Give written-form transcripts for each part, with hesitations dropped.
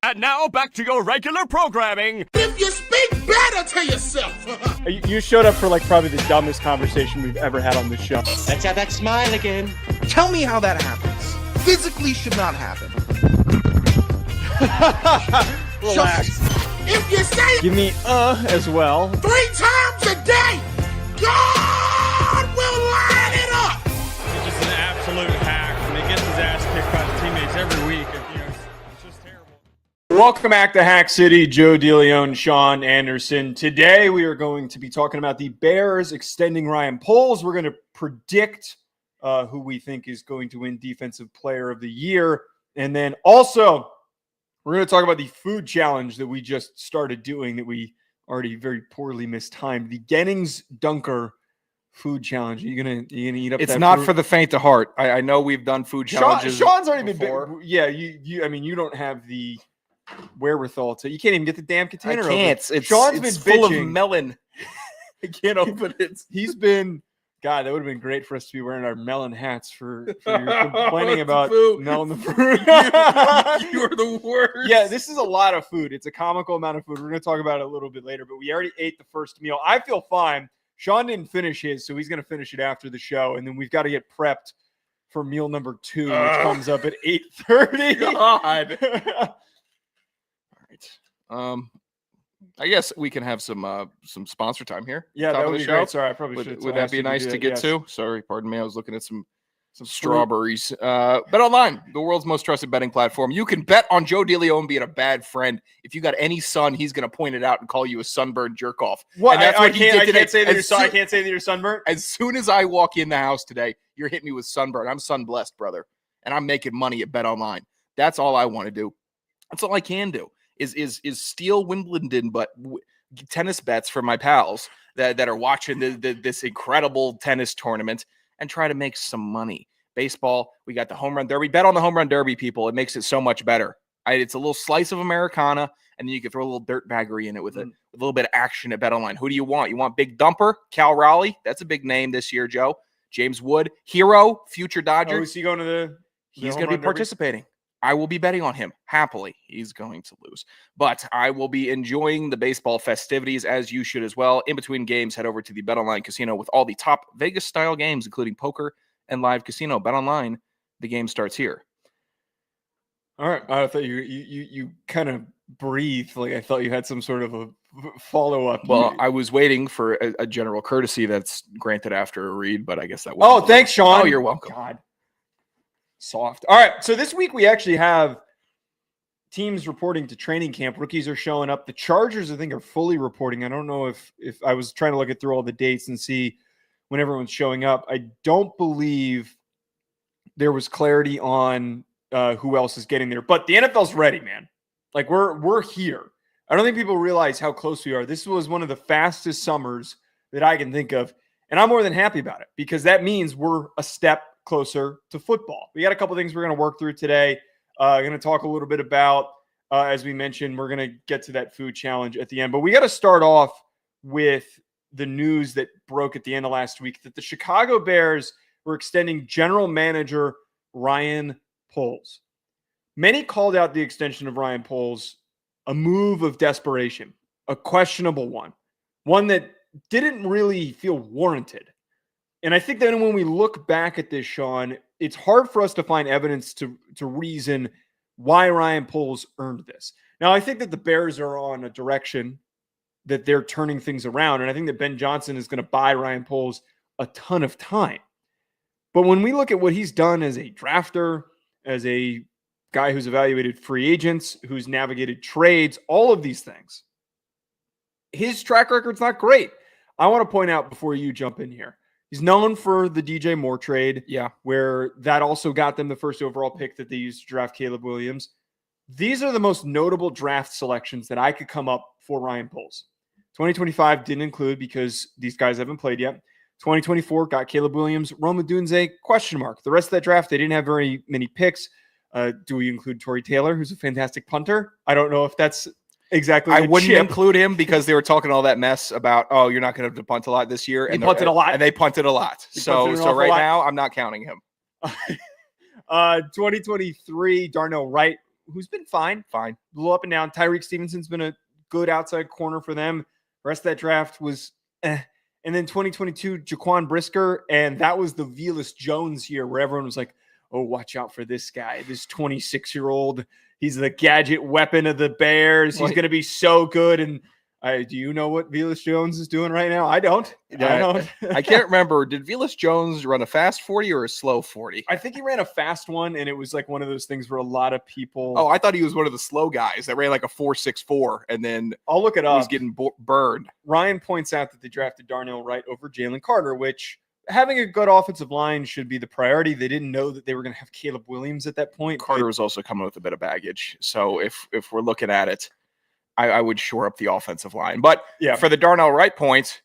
And now back to your regular programming. If you speak better to yourself. You showed up for like probably the dumbest conversation we've ever had on this show. Let's have that smile again. Tell me how that happens. Physically should not happen. Relax. If you say it Give me as well. 3 times a day, God will line it up. He's just an absolute hack, and he gets his ass kicked by the teammates every week. And, it's just terrible. Welcome back to Hack City. Joe DeLeone, Sean Anderson. Today we are going to be talking about the Bears extending Ryan Poles. We're going to predict who we think is going to win Defensive Player of the Year. And then also, we're going to talk about the food challenge that we just started doing that we already very poorly mistimed. The Gennings Dunker food challenge. Are you gonna eat up? It's that not food? for the faint of heart. I know we've done food challenges. Sean's already before. been. Yeah, you. I mean, you don't have the wherewithal to. You can't even get the damn container. I can't. Open. Sean's it's been full bitching. of melon. I can't open it. He's been. God, that would have been great for us to be wearing our melon hats for your complaining about melon the fruit. You are the worst. Yeah, this is a lot of food. It's a comical amount of food. We're going to talk about it a little bit later, but we already ate the first meal. I feel fine. Sean didn't finish his, so he's going to finish it after the show, and then we've got to get prepped for meal number 2, which comes up at 8:30. God. All right. I guess we can have some sponsor time here. Yeah, top that of would the be show. great. Sorry, I probably should. Would that be nice to get yes. to? Sorry, pardon me. I was looking at some Some strawberries. Bet online, the world's most trusted betting platform. You can bet on Joe DeLeone being a bad friend. If you got any sun, he's going to point it out and call you a sunburned jerk off. What? And that's I what he did can't today. say that I I can't say that you're sunburnt. As soon as I walk in the house today, you're hitting me with sunburn. I'm sun blessed, brother, and I'm making money at Bet Online. That's all I want to do. That's all I can do is steal Wimbledon, but tennis bets for my pals that are watching this incredible tennis tournament and try to make some money. Baseball, we got the home run derby. Bet on the home run derby, people. It makes it so much better. It's a little slice of Americana, and then you can throw a little dirt baggery in it with a little bit of action at Bet Online. Who do you want? You want Big Dumper, Cal Raleigh? That's a big name this year, Joe. James Wood, Hero, future Dodger. Oh, is he going to the He's home going to run be derby? participating. I will be betting on him happily. He's going to lose, but I will be enjoying the baseball festivities, as you should as well. In between games, head over to the Bet Online casino with all the top Vegas style games, including poker and live casino. Bet Online, the game starts here. All right. I thought you kind of breathed like I thought you had some sort of a follow-up. Well, I was waiting for a general courtesy that's granted after a read, but I guess that was. Oh, thanks, Sean. Oh, you're welcome. God. Soft. All right. So this week we actually have teams reporting to training camp. Rookies are showing up. The Chargers, I think, are fully reporting. I don't know if I was trying to look through all the dates and see when everyone's showing up. I don't believe there was clarity on who else is getting there, but the NFL's ready, man. Like we're here. I don't think people realize how close we are. This was one of the fastest summers that I can think of, and I'm more than happy about it because that means we're a step closer to football. We got a couple things we're going to work through today. Going to talk a little bit about, as we mentioned, we're going to get to that food challenge at the end, but we got to start off with the news that broke at the end of last week that the Chicago Bears were extending general manager Ryan Poles. Many called out the extension of Ryan Poles a move of desperation, a questionable one that didn't really feel warranted. And I think that when we look back at this, Sean, it's hard for us to find evidence to reason why Ryan Poles earned this. Now, I think that the Bears are on a direction that they're turning things around. And I think that Ben Johnson is going to buy Ryan Poles a ton of time. But when we look at what he's done as a drafter, as a guy who's evaluated free agents, who's navigated trades, all of these things, his track record's not great. I want to point out before you jump in here, he's known for the DJ Moore trade, where that also got them the first overall pick that they used to draft Caleb Williams. These are the most notable draft selections that I could come up for Ryan Poles. 2025 didn't include because these guys haven't played yet. 2024 got Caleb Williams, Rome Odunze, question mark. The rest of that draft, they didn't have very many picks. Do we include Torrey Taylor, who's a fantastic punter? I don't know if that's exactly. I wouldn't include him because they were talking all that mess about, oh, you're not going to have to punt a lot this year. He punted a lot. And they punted a lot. So right now, I'm not counting him. 2023, Darnell Wright who's been fine, Fine. a little up and down. Tyreek Stevenson's been a good outside corner for them. The rest of that draft was And then 2022, Jaquan Brisker, and that was the Velus Jones year where everyone was like, oh, watch out for this guy, this 26-year-old. He's the gadget weapon of the Bears. He's going to be so good. And do you know what Velus Jones is doing right now? I don't. I can't remember. Did Velus Jones run a fast 40 or a slow 40? I think he ran a fast one, and it was like one of those things where a lot of people. Oh, I thought he was one of the slow guys that ran like a 4.64, and then I'll look it up. He was getting burned. Ryan points out that they drafted Darnell Wright over Jalen Carter, which having a good offensive line should be the priority. They didn't know that they were going to have Caleb Williams at that point. Carter was also coming with a bit of baggage. So if we're looking at it, I would shore up the offensive line. But yeah, for the Darnell Wright point,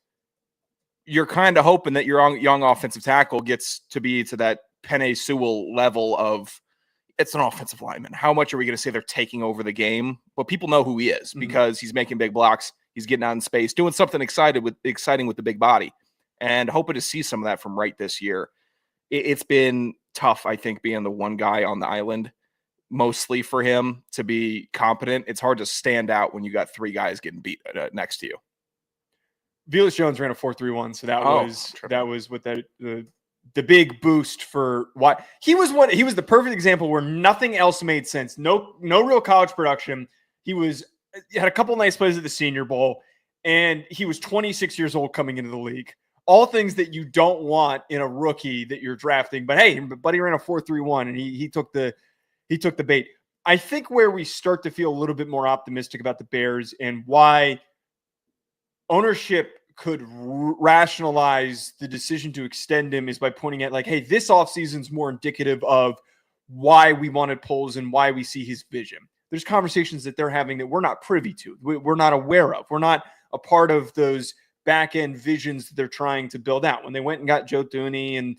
you're kind of hoping that your young offensive tackle gets to be to that Penei Sewell level of it's an offensive lineman. How much are we going to say they're taking over the game? Well, people know who he is because he's making big blocks. He's getting out in space, doing something exciting with the big body, and hoping to see some of that from Wright this year. It's been tough, I think, being the one guy on the island. Mostly for him to be competent. It's hard to stand out when you got three guys getting beat next to you. Velus Jones ran a 4.31, so that was what the big boost for why he was the perfect example where nothing else made sense. No real college production. He had a couple nice plays at the Senior Bowl, and he was 26 years old coming into the league. All things that you don't want in a rookie that you're drafting. But hey, buddy ran a 4.31, and he took the bait. I think where we start to feel a little bit more optimistic about the Bears and why ownership could rationalize the decision to extend him is by pointing at like, hey, this offseason is more indicative of why we wanted Poles and why we see his vision. There's conversations that they're having that we're not privy to. We're not aware of. We're not a part of those back-end visions that they're trying to build out. When they went and got Joe Thuney and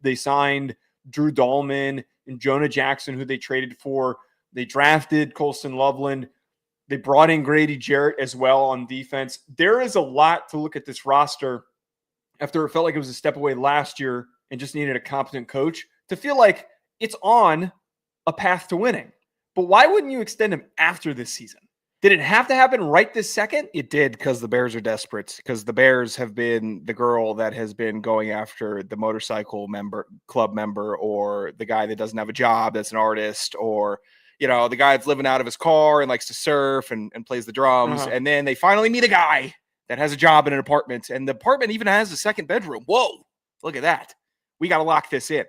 they signed Drew Dahlman and Jonah Jackson, who they traded for. They drafted Colston Loveland. They brought in Grady Jarrett as well on defense. There is a lot to look at this roster after it felt like it was a step away last year and just needed a competent coach to feel like it's on a path to winning. But why wouldn't you extend him after this season? Did it have to happen right this second? It did because the Bears are desperate, because the Bears have been the girl that has been going after the motorcycle club member, or the guy that doesn't have a job that's an artist, or, the guy that's living out of his car and likes to surf and plays the drums. And then they finally meet a guy that has a job in an apartment, and the apartment even has a second bedroom. Whoa, look at that. We got to lock this in.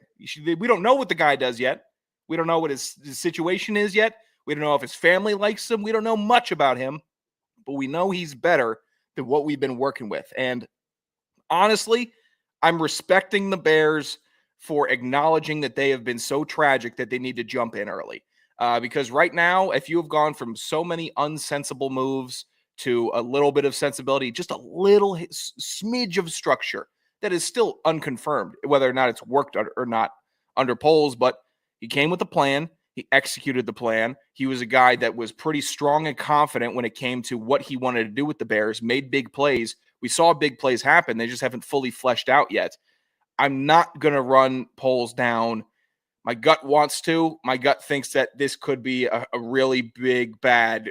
We don't know what the guy does yet. We don't know what his situation is yet. We don't know if his family likes him. We don't know much about him, but we know he's better than what we've been working with. And honestly, I'm respecting the Bears for acknowledging that they have been so tragic that they need to jump in early. Because right now, if you have gone from so many unsensible moves to a little bit of sensibility, just a little smidge of structure that is still unconfirmed, whether or not it's worked or not under Poles, but he came with a plan. He executed the plan. He was a guy that was pretty strong and confident when it came to what he wanted to do with the Bears, made big plays. We saw big plays happen. They just haven't fully fleshed out yet. I'm not going to run Poles down. My gut wants to. My gut thinks that this could be a really big, bad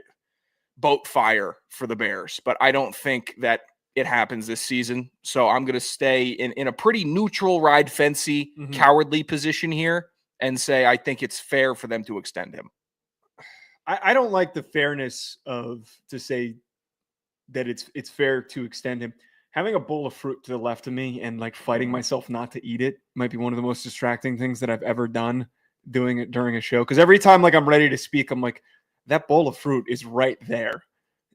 boat fire for the Bears, but I don't think that it happens this season. So I'm going to stay in a pretty neutral, ride fencey, cowardly position here and say I think it's fair for them to extend him. I don't like the fairness to say that it's fair to extend him. Having a bowl of fruit to the left of me and like fighting myself not to eat it might be one of the most distracting things that I've ever done doing it during a show. Because every time like I'm ready to speak, I'm like, that bowl of fruit is right there.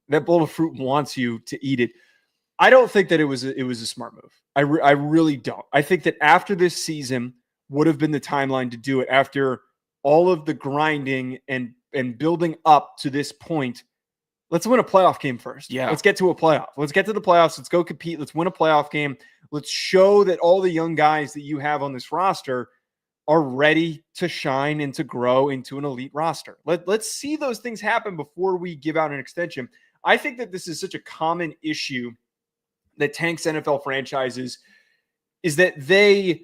That bowl of fruit wants you to eat it. I don't think that it was a smart move. I really don't. I think that after this season would have been the timeline to do it, after all of the grinding and building up to this point. Let's win a playoff game first. Yeah. Let's get to a playoff. Let's get to the playoffs. Let's go compete. Let's win a playoff game. Let's show that all the young guys that you have on this roster are ready to shine and to grow into an elite roster. Let's see those things happen before we give out an extension. I think that this is such a common issue that tanks NFL franchises is that the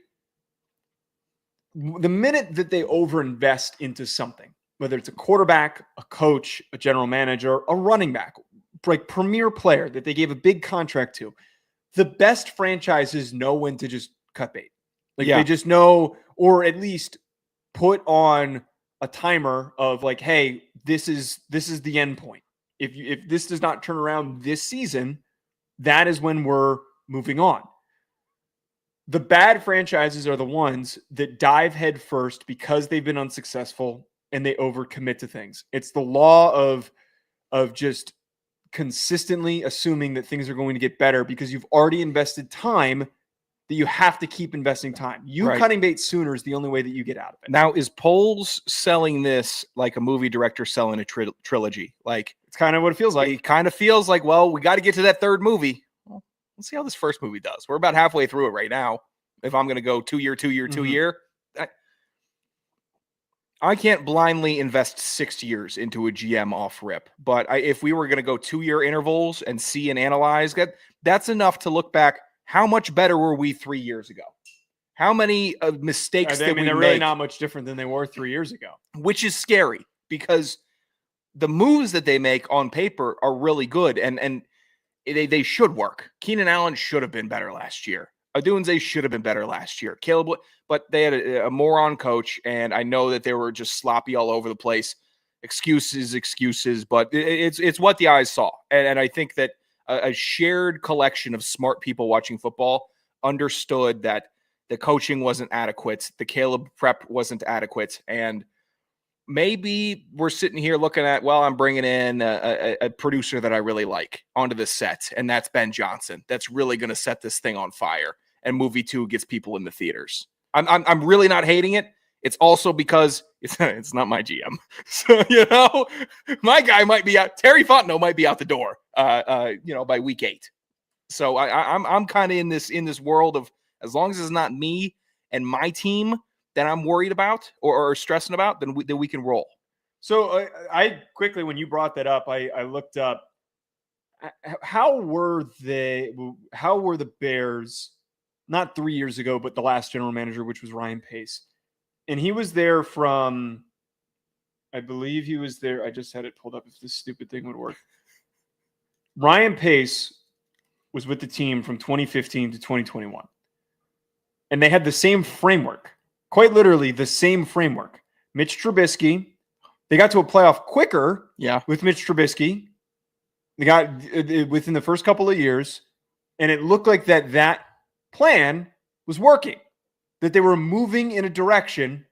minute that they overinvest into something, whether it's a quarterback, a coach, a general manager, a running back, like premier player that they gave a big contract to, the best franchises know when to just cut bait. Like they just know, or at least put on a timer of like, hey, this is the end point. If this does not turn around this season, that is when we're moving on. The bad franchises are the ones that dive head first because they've been unsuccessful and they overcommit to things. It's the law of just consistently assuming that things are going to get better because you've already invested time that you have to keep investing time. Cutting bait sooner is the only way that you get out of it. Now, is Poles selling this like a movie director selling a trilogy? Like, it's kind of what it feels like. It kind of feels like, well, we got to get to that third movie. Well, let's see how this first movie does. We're about halfway through it right now. If I'm going to go 2 year, I can't blindly invest 6 years into a GM off rip. But if we were going to go 2 year intervals and see and analyze that, that's enough to look back. How much better were we 3 years ago? How many mistakes did we make? They're really not much different than they were 3 years ago. Which is scary because the moves that they make on paper are really good and they should work. Keenan Allen should have been better last year. Odunze should have been better last year. Caleb, but they had a moron coach, and I know that they were just sloppy all over the place. Excuses, but it's what the eyes saw. And I think that a shared collection of smart people watching football understood that the coaching wasn't adequate, the Caleb prep wasn't adequate, and maybe we're sitting here looking at, well, I'm bringing in a producer that I really like onto the set, and that's Ben Johnson. That's really going to set this thing on fire, and movie 2 gets people in the theaters. I'm really not hating it. It's also because it's not my GM. So, my guy might be out. Terry Fontenot might be out the door, by week 8. So I'm kind of in this world of, as long as it's not me and my team that I'm worried about or stressing about, then we can roll. So I quickly, when you brought that up, I looked up how were the Bears not 3 years ago, but the last general manager, which was Ryan Pace. And he was there from, I believe he was there. I just had it pulled up if this stupid thing would work. Ryan Pace was with the team from 2015 to 2021. And they had the same framework, quite literally the same framework. Mitch Trubisky, they got to a playoff quicker with Mitch Trubisky. They got within the first couple of years, and it looked like that plan was working. That they were moving in a direction,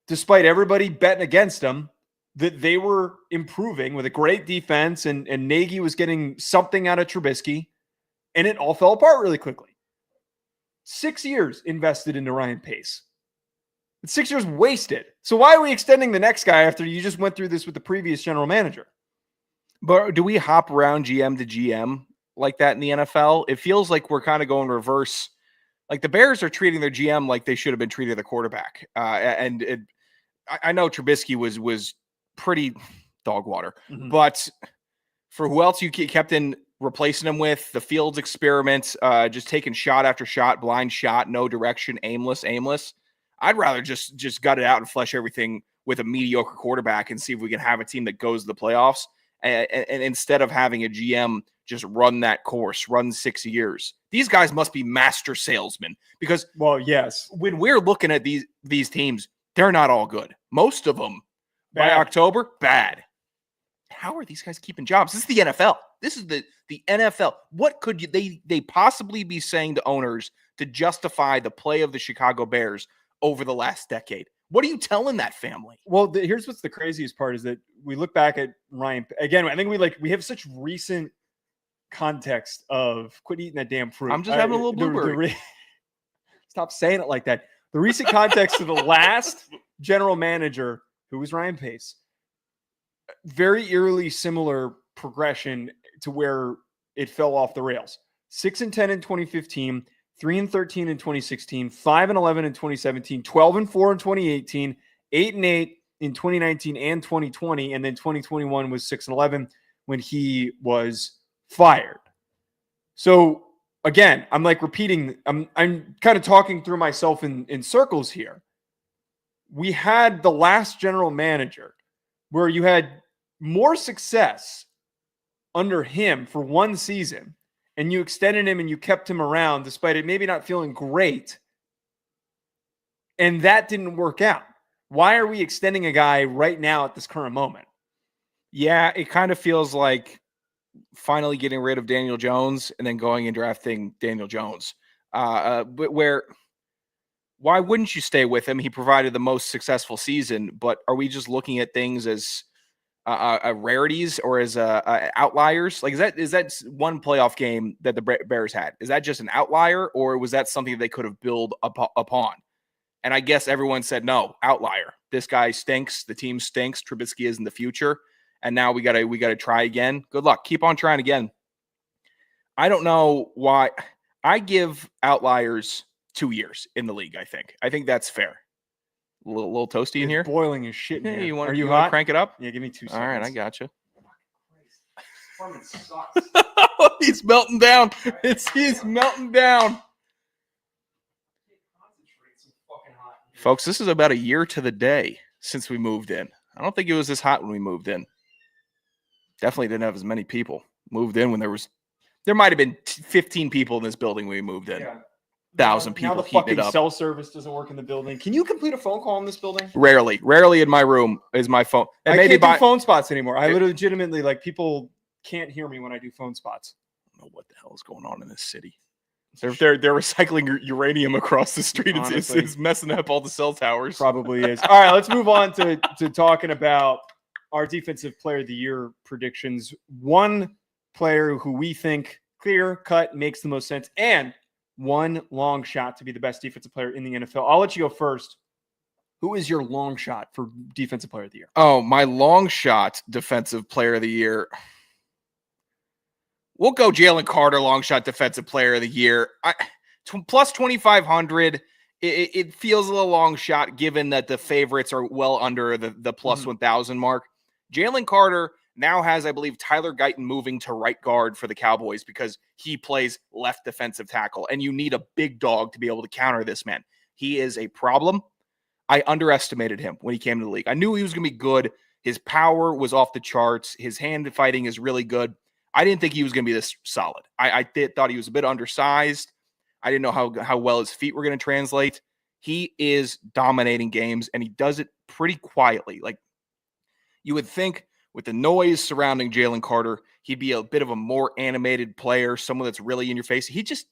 despite everybody betting against them, that they were improving with a great defense, and Nagy was getting something out of Trubisky, and it all fell apart really quickly. 6 years invested into Ryan Pace. It's 6 years wasted. So why are we extending the next guy after you just went through this with the previous general manager? But do we hop around GM to GM like that in the NFL? It feels like we're kind of going reverse. Like the Bears are treating their GM like they should have been treating the quarterback. I know Trubisky was pretty dog water, but for who else you kept in replacing him with, the Fields experiment, just taking shot after shot, blind shot, no direction, aimless. I'd rather just gut it out and flesh everything with a mediocre quarterback and see if we can have a team that goes to the playoffs. And instead of having a GM just run that course, run 6 years. These guys must be master salesmen because, well, yes, when we're looking at these teams, they're not all good. Most of them by October, bad. How are these guys keeping jobs? This is the NFL. This is the NFL. What could they possibly be saying to owners to justify the play of the Chicago Bears over the last decade? What are you telling that family? Well, here's what's the craziest part is that we look back at Ryan again. I think we have such recent context of quit eating that damn fruit. I'm just having a little blueberry. Stop saying it like that. The recent context of the last general manager, who was Ryan Pace, very eerily similar progression to where it fell off the rails. 6-10 in 2015. 3-13 in 2016, 5-11 in 2017, 12-4 in 2018, 8-8 in 2019 and 2020, and then 2021 was 6-11 when he was fired. So again, I'm like repeating, I'm kind of talking through myself in circles here. We had the last general manager where you had more success under him for one season and you extended him and you kept him around despite it maybe not feeling great, and that didn't work out. Why are we extending a guy right now at this current moment? Yeah, it kind of feels like finally getting rid of Daniel Jones and then going and drafting Daniel Jones. But why wouldn't you stay with him? He provided the most successful season, but are we just looking at things as rarities or as outliers? Like, is that one playoff game that the Bears had? Is that just an outlier, or was that something they could have built upon? And I guess everyone said, no, outlier. This guy stinks. The team stinks. Trubisky is in the future. And now we gotta try again. Good luck. Keep on trying again. I don't know why. I give outliers 2 years in the league. I think that's fair. A little toasty in here. Boiling as shit in Hey, here. you want Are you to hot? crank it up? Yeah, give me 2 seconds. All right, I got you. Farming sucks. He's melting down. He's melting down. Folks, this is about a year to the day since we moved in. I don't think it was this hot when we moved in. Definitely didn't have as many people. Moved in when there might have been 15 people in this building when we moved in. Yeah. 1,000 people now the heating fucking it up. cell service doesn't work in the building. Can you complete a phone call in this building? Rarely in my room is my phone. And I maybe can't do phone spots anymore. I legitimately, like, people can't hear me when I do phone spots. I don't know what the hell is going on in this city. They're recycling uranium across the street. It's messing up all the cell towers. Probably is. All right, let's move on to talking about our defensive player of the year predictions. One player who we think clear cut makes the most sense, and one long shot to be the best defensive player in the NFL. I'll let you go first. Who is your long shot for defensive player of the year? Oh, my long shot defensive player of the year. We'll go Jalen Carter, long shot defensive player of the year. Plus 2,500. It feels a little long shot given that the favorites are well under the plus 1,000 mark. Jalen Carter now has, I believe, Tyler Guyton moving to right guard for the Cowboys because he plays left defensive tackle, and you need a big dog to be able to counter this man. He is a problem. I underestimated him when he came to the league. I knew he was going to be good. His power was off the charts. His hand fighting is really good. I didn't think he was going to be this solid. I thought he was a bit undersized. I didn't know how well his feet were going to translate. He is dominating games, and he does it pretty quietly. Like, you would think with the noise surrounding Jalen Carter, he'd be a bit of a more animated player, someone that's really in your face. He just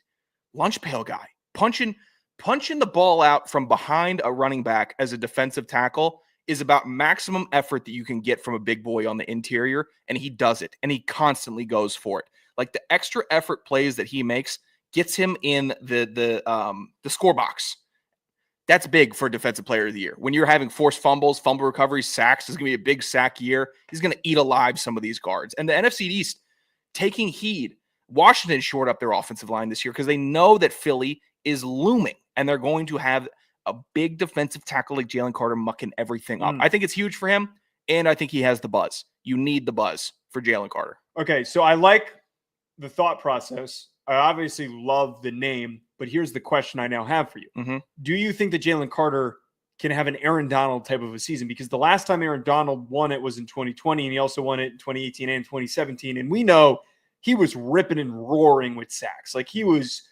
lunch pail guy, punching the ball out from behind a running back as a defensive tackle is about maximum effort that you can get from a big boy on the interior, and he does it, and he constantly goes for it. Like, the extra effort plays that he makes gets him in the score box. That's big for defensive player of the year. When you're having forced fumbles, fumble recoveries, sacks, is going to be a big sack year. He's going to eat alive some of these guards. And the NFC East taking heed. Washington shored up their offensive line this year because they know that Philly is looming, and they're going to have a big defensive tackle like Jalen Carter mucking everything up. I think it's huge for him, and I think he has the buzz. You need the buzz for Jalen Carter. Okay, so I like the thought process. I obviously love the name, but here's the question I now have for you. Mm-hmm. Do you think that Jalen Carter can have an Aaron Donald type of a season? Because the last time Aaron Donald won it was in 2020, and he also won it in 2018 and 2017. And we know he was ripping and roaring with sacks. Like, he was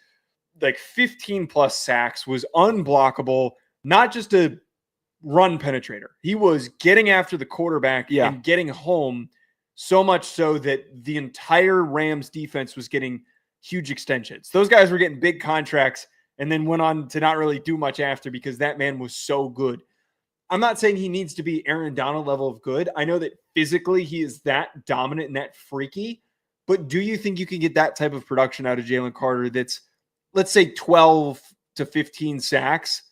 like 15 plus sacks, was unblockable, not just a run penetrator. He was getting after the quarterback and getting home, so much so that the entire Rams defense was getting huge extensions. Those guys were getting big contracts and then went on to not really do much after because that man was so good. I'm not saying he needs to be Aaron Donald level of good. I know that physically he is that dominant and that freaky, but do you think you can get that type of production out of Jalen Carter that's, let's say, 12 to 15 sacks?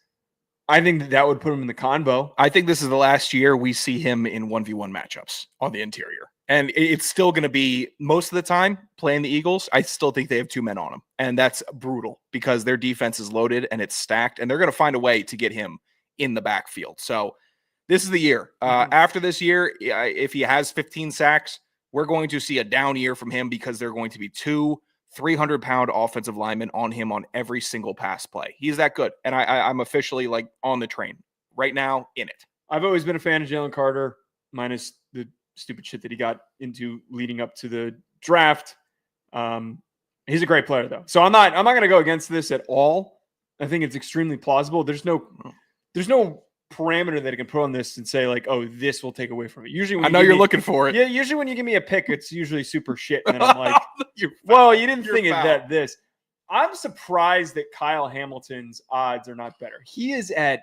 I think that would put him in the convo. I think this is the last year we see him in 1v1 matchups on the interior. And it's still going to be, most of the time, playing the Eagles, I still think they have 2 men on him. And that's brutal because their defense is loaded and it's stacked, and they're going to find a way to get him in the backfield. So this is the year. After this year, if he has 15 sacks, we're going to see a down year from him because they're going to be 2 300-pound offensive linemen on him on every single pass play. He's that good. And I'm officially, like, on the train right now, in it. I've always been a fan of Jalen Carter. minus the stupid shit that he got into leading up to the draft. He's a great player though. So I'm not going to go against this at all. I think it's extremely plausible. There's no parameter that I can put on this and say like, oh, this will take away from it. Usually when I know you're looking for it. Yeah, usually when you give me a pick, it's usually super shit. And I'm like, well, you didn't think of that this. I'm surprised that Kyle Hamilton's odds are not better. He is at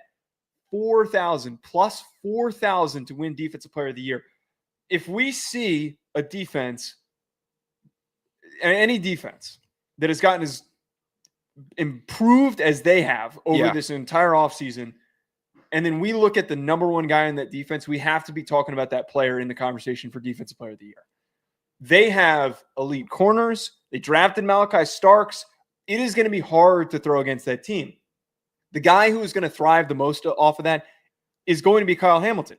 4,000 plus 4,000 to win Defensive Player of the Year. If we see a defense, any defense that has gotten as improved as they have over this entire offseason, and then we look at the number one guy in that defense, we have to be talking about that player in the conversation for Defensive Player of the Year. They have elite corners. They drafted Malachi Starks. It is going to be hard to throw against that team. The guy who is going to thrive the most off of that is going to be Kyle Hamilton.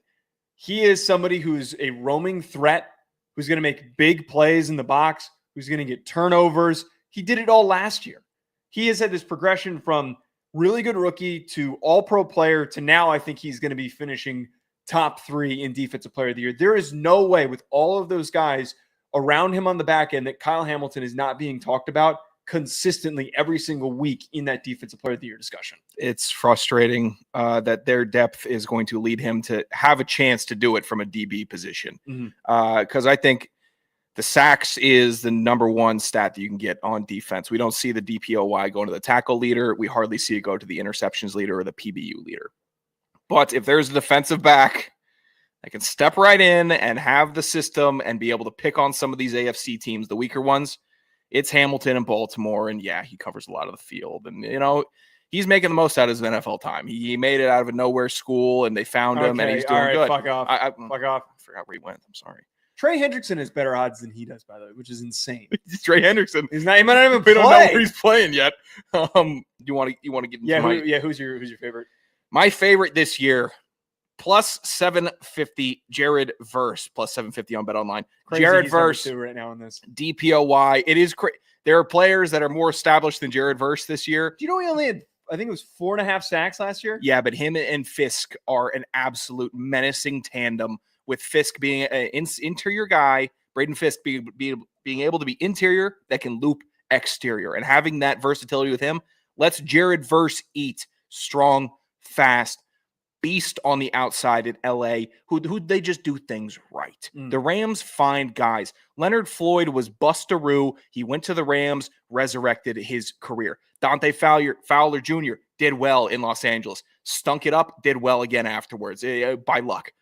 He is somebody who's a roaming threat, who's going to make big plays in the box, who's going to get turnovers. He did it all last year. He has had this progression from really good rookie to all-pro player to now I think he's going to be finishing top 3 in Defensive Player of the Year. There is no way with all of those guys around him on the back end that Kyle Hamilton is not being talked about consistently every single week in that Defensive Player of the Year discussion. It's frustrating that their depth is going to lead him to have a chance to do it from a DB position. Because I think the sacks is the number one stat that you can get on defense. We don't see the DPOY going to the tackle leader. We hardly see it go to the interceptions leader or the PBU leader. But if there's a defensive back that can step right in and have the system and be able to pick on some of these AFC teams, the weaker ones, it's Hamilton and Baltimore. And yeah, he covers a lot of the field. And, you know, he's making the most out of his NFL time. He made it out of a nowhere school and they found him and he's doing good. Fuck off. Fuck off. I forgot where he went. I'm sorry. Trey Hendrickson has better odds than he does, by the way, which is insane. Trey Hendrickson. He might not even We play. don't know where he's playing yet. You want to get into who's your favorite? My favorite this year, plus 750, Jared Verse, plus 750 on BetOnline. Crazy, Jared Verse right now in this DPOY. It is crazy. There are players that are more established than Jared Verse this year. Do you know he only had, I think it was 4.5 sacks last year? Yeah, but him and Fisk are an absolute menacing tandem, with Fisk being an interior guy, Braden Fisk being able to be interior that can loop exterior. And having that versatility with him lets Jared Verse eat strong, fast, beast on the outside at LA, who they just do things right. The Rams find guys. Leonard Floyd was bustaroo. He went to the Rams, resurrected his career. Dante Fowler Jr. did well in Los Angeles. Stunk it up, did well again afterwards, by luck.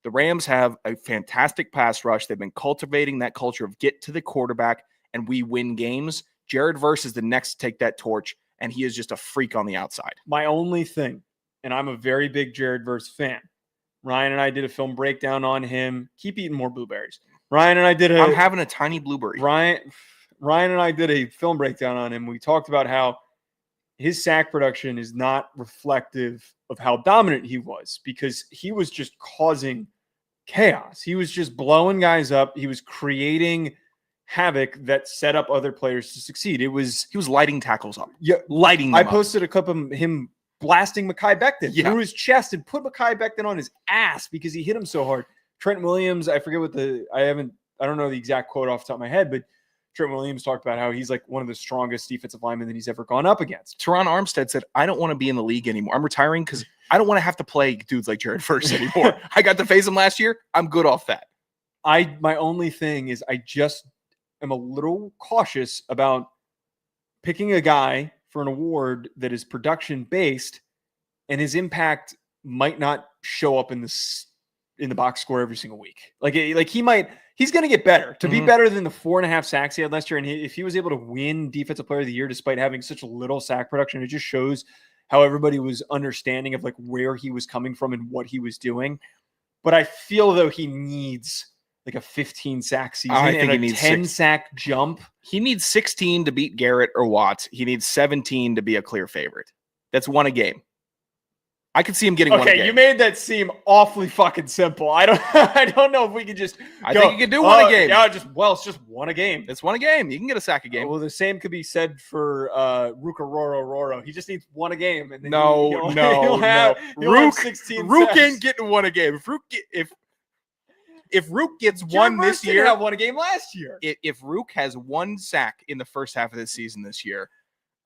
The Rams have a fantastic pass rush. They've been cultivating that culture of get to the quarterback and we win games. Jared Verse is the next to take that torch, and he is just a freak on the outside. My only thing, and I'm a very big Jared Verse fan. Ryan and I did a film breakdown on him. Keep eating more blueberries. I'm having a tiny blueberry. Ryan and I did a film breakdown on him. We talked about how his sack production is not reflective of how dominant he was because he was just causing chaos. He was just blowing guys up. He was creating havoc that set up other players to succeed. He was lighting tackles up. Yeah, lighting them I up. posted a clip of him blasting Mekhi Becton through his chest and put Mekhi Becton on his ass because he hit him so hard. Trent Williams, I forget I don't know the exact quote off the top of my head, but Trent Williams talked about how he's like one of the strongest defensive linemen that he's ever gone up against. Teron Armstead said, I don't want to be in the league anymore. I'm retiring because I don't want to have to play dudes like Jared Verse anymore. I got to face him last year. I'm good off that. My only thing is I just am a little cautious about picking a guy for an award that is production based and his impact might not show up in the box score every single week. He's going to get better to be better than the 4.5 sacks he had last year. And if he was able to win Defensive Player of the Year despite having such little sack production, it just shows how everybody was understanding of like where he was coming from and what he was doing. But I feel though he needs like a 15 sack season and a 10 sack jump. He needs 16 to beat Garrett or Watts. He needs 17 to be a clear favorite. That's one a game. I could see him getting one a game. Okay, you made that seem awfully fucking simple. I don't know if we could just I think you could do one a game. Yeah, it's just one a game. It's one a game. You can get a sack a game. Well, the same could be said for Ruka Roro. He just needs one a game. And then he'll have 16 Rook ain't getting one a game. If if Rook gets Jared one this Verse didn't year, have won a game last year. if Rook has one sack in the first half of the season this year,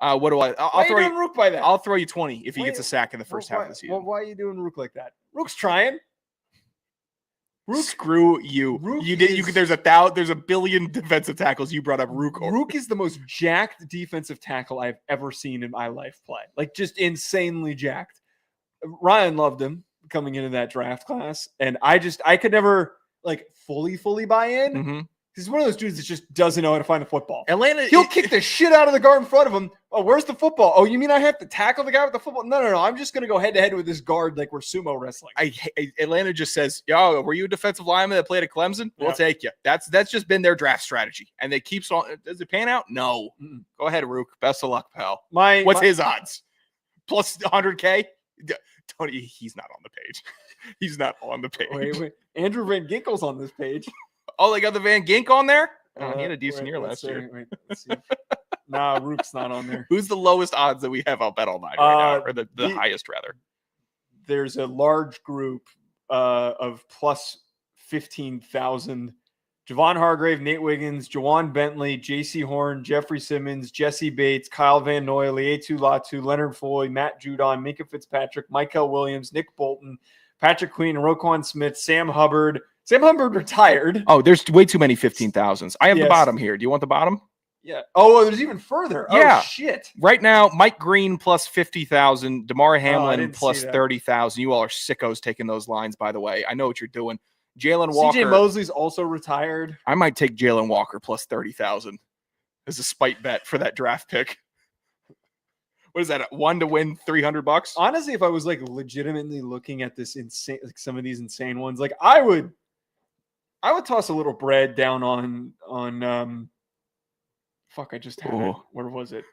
what do I? Why I'll are you throw doing Rook by that? I'll throw you 20 if he Why- gets a sack in the first half of the season. Well, why are you doing Rook like that? Rook's trying. Screw you. Rook You did. is- There's a billion defensive tackles. You brought up Rook. Rook is the most jacked defensive tackle I've ever seen in my life play. Like, just insanely jacked. Ryan loved him coming into that draft class, and I could never like fully buy in. Mm-hmm. He's one of those dudes that just doesn't know how to find the football. Atlanta, He'll kick the shit out of the guard in front of him. Oh, where's the football? Oh, you mean I have to tackle the guy with the football? No. I'm just going to go head to head with this guard like we're sumo wrestling. Atlanta just says, "Yo, were you a defensive lineman that played at Clemson? We'll take you." That's just been their draft stragy, and they keeps on. Does it pan out? No. Mm-mm. Go ahead, Rook. Best of luck, pal. What's His odds? Plus 100K. Tony, he's not on the page. He's not on the page. Wait. Andrew Van Ginkel's on this page. Oh, they got the Van Gink on there. Oh, he had a decent year let's last year. see. Let's see. Nah, Rook's not on there. Who's the lowest odds that we have on Bet Online right now, or the highest rather? There's a large group of plus 15,000. Javon Hargrave, Nate Wiggins, Jawan Bentley, J.C. Horn, Jeffrey Simmons, Jesse Bates, Kyle Van Noy, Lietu Latu, Leonard Floyd, Matt Judon, Minka Fitzpatrick, Michael Williams, Nick Bolton, Patrick Queen, Roquan Smith, Sam Hubbard. Sam Hubbard retired. Oh, there's way too many 15,000s. I have the Yes. bottom here. Do you want the bottom? Yeah. Oh, there's even further. Yeah. Oh, shit. Right now, Mike Green plus 50,000, DeMar Hamlin didn't plus see that. 30,000. You all are sickos taking those lines, by the way. I know what you're doing. Jalen Walker. CJ Mosley's also retired. I might take Jalen Walker plus 30,000 as a spite bet for that draft pick. What is that? One to win $300? Honestly, if I was like legitimately looking at this insane, like some of these insane ones, like I would toss a little bread down on fuck, I just had it. Ooh. Where was it?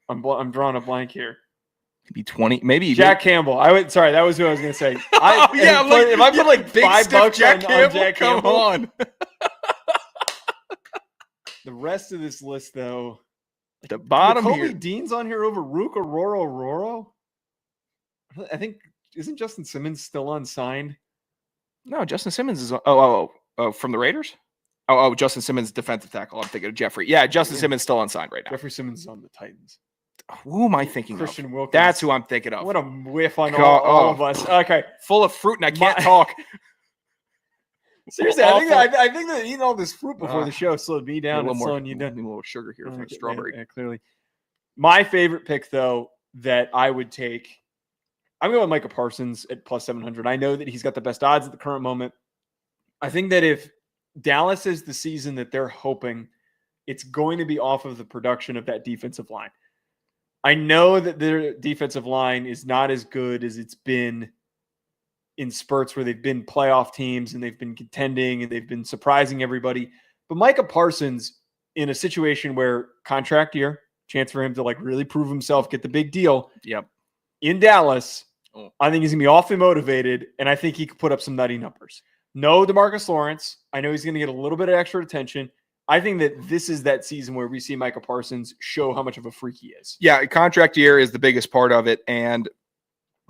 I'm drawing a blank here. Maybe 20, maybe Jack Campbell. That was who I was gonna say. If I put like big $5 stiff Jack on Campbell, Jack come Campbell. on. The rest of this list, though, The bottom Kobe here. Dean's on here over Rook or Roro. I think isn't Justin Simmons still unsigned? No, Justin Simmons is oh, from the Raiders? Oh, Justin Simmons, defensive tackle. I'm thinking of Jeffrey. Yeah, Justin Simmons still unsigned right now. Jeffrey Simmons is on the Titans. Who am I thinking Christian of? Wilkins. That's who I'm thinking of. What a whiff on God, all of us. Okay. Full of fruit and I can't My- talk. Seriously, Awful. I think that eating all this fruit before the show slowed me A down little and more, slowing you need down. a little sugar here from Yeah, a strawberry. yeah, clearly. My favorite pick, though, that I would take, I'm going with Micah Parsons at plus 700. I know that he's got the best odds at the current moment. I think that if Dallas is the season that they're hoping, it's going to be off of the production of that defensive line. I know that their defensive line is not as good as it's been in spurts where they've been playoff teams and they've been contending and they've been surprising everybody. But Micah Parsons, in a situation where contract year, chance for him to like really prove himself, get the big deal. Yep. In Dallas, Oh. I think he's going to be awfully motivated, and I think he could put up some nutty numbers. No DeMarcus Lawrence. I know he's going to get a little bit of extra attention. I think that this is that season where we see Micah Parsons show how much of a freak he is. Yeah, contract year is the biggest part of it. And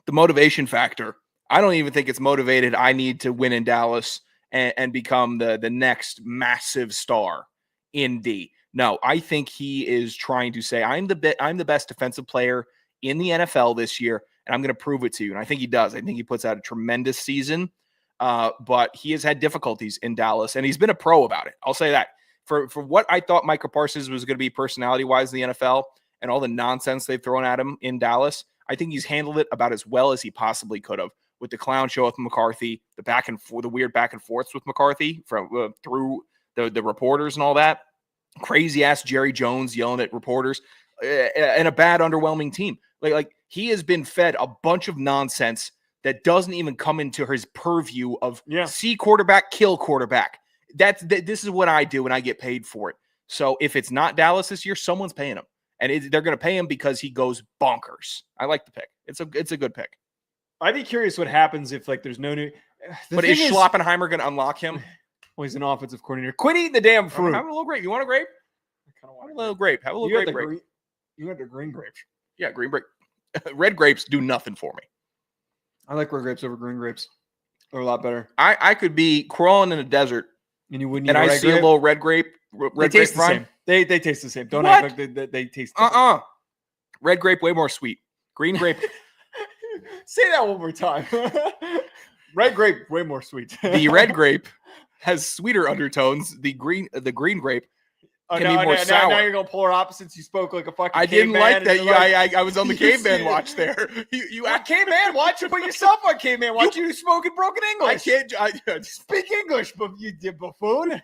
the motivation factor, I don't even think it's motivated. I need to win in Dallas and become the next massive star in D. No, I think he is trying to say, I'm the best defensive player in the NFL this year, and I'm going to prove it to you. And I think he does. I think he puts out a tremendous season, but he has had difficulties in Dallas, and he's been a pro about it. I'll say that. For what I thought Micah Parsons was going to be personality-wise in the NFL and all the nonsense they've thrown at him in Dallas, I think he's handled it about as well as he possibly could have with the clown show with McCarthy, the weird back and forths with McCarthy from through the reporters and all that. Crazy-ass Jerry Jones yelling at reporters and a bad, underwhelming team. Like he has been fed a bunch of nonsense that doesn't even come into his purview of see quarterback, kill quarterback. This is what I do when I get paid for it. So if it's not Dallas this year, someone's paying him, and they're going to pay him because he goes bonkers. I like the pick. It's a good pick. I'd be curious what happens if like there's no new. But is Schloppenheimer going to unlock him? Well, he's an offensive coordinator. Quit eating the damn fruit. Have a little grape. You want a grape? I Have a little grape. Have a little You grape. had the green grapes. Yeah, green grape. Red grapes do nothing for me. I like red grapes over green grapes. They're a lot better. I could be crawling in a desert And you wouldn't. and I see a little red grape. They taste the same. They taste the same. Don't act like they taste. Red grape way more sweet. Green grape. Say that one more time. Red grape way more sweet. The red grape has sweeter undertones. The green grape can be more sour. Now you're gonna polar opposites. You spoke like a fucking. I didn't like that. I was on the You caveman see- watch there. You caveman watch. You put yourself on caveman watch. You spoken broken English. I can't. Speak English, but you did buffoon.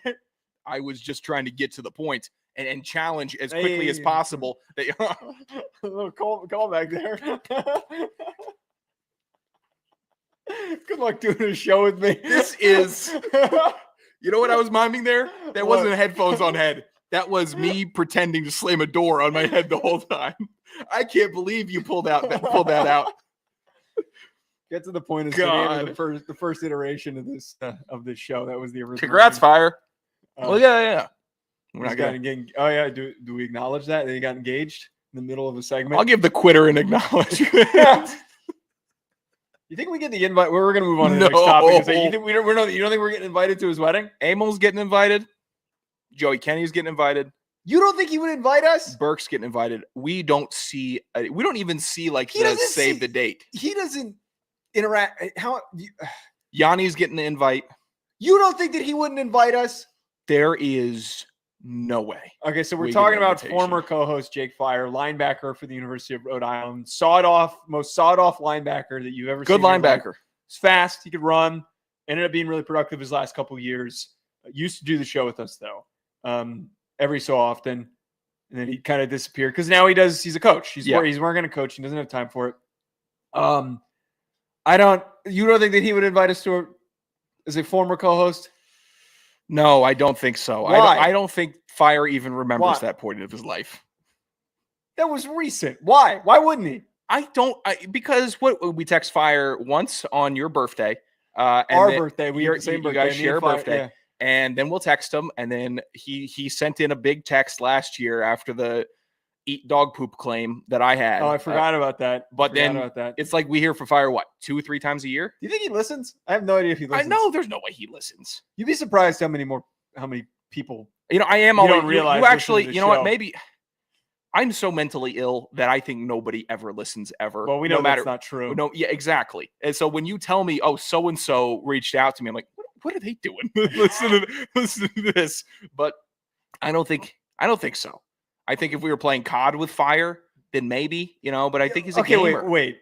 I was just trying to get to the point and challenge as quickly as possible. That A little call back there. Good luck doing a show with me. This is. You know what I was miming there? That wasn't headphones on head. That was me pretending to slam a door on my head the whole time. I can't believe you pulled that out. Get to the point of the first iteration of this show. That was the original. Congrats, Fire. Well, yeah. We're not getting. Oh yeah. Do we acknowledge that they got engaged in the middle of a segment? I'll give the quitter an acknowledgement. You think we get the invite? We're going to move on to the next topic. So you don't think we're getting invited to his wedding? Amel's getting invited. Joey Kenny's getting invited. You don't think he would invite us? Burke's getting invited. We don't even see like the save the date. He doesn't interact. Yanni's getting the invite. You don't think that he wouldn't invite us? There is no way. Okay, so we're talking about former co-host Jake Fire, linebacker for the University of Rhode Island, most sawed-off linebacker that you've ever seen. Good linebacker. He's fast. He could run. Ended up being really productive his last couple of years. Used to do the show with us though, every so often, and then he kind of disappeared because now he's a coach. He's working a coach. He doesn't have time for it. You don't think that he would invite us to as a former co-host? No, I don't think so. Why? I don't think Fire even remembers that point of his life. That was recent. Why? Why wouldn't he? Because we text Fire once on your birthday. Birthday. We have the same you birthday. guys share a birthday. Yeah. And then we'll text him. And then he sent in a big text last year after the eat dog poop claim that I had. Oh, I forgot about that. But it's like we hear from Fire, 2 or 3 times a year? Do you think he listens? I have no idea if he listens. I know there's no way he listens. You'd be surprised how many people. I am you always don't realize. You actually, you know what? Maybe I'm so mentally ill that I think nobody ever listens ever. Well, we know that's not true. No, yeah, exactly. And so when you tell me, so and so reached out to me, I'm like, what are they doing? listen to this. But I don't think so. I think if we were playing COD with Fire, then maybe, but I think he's a gamer. Wait.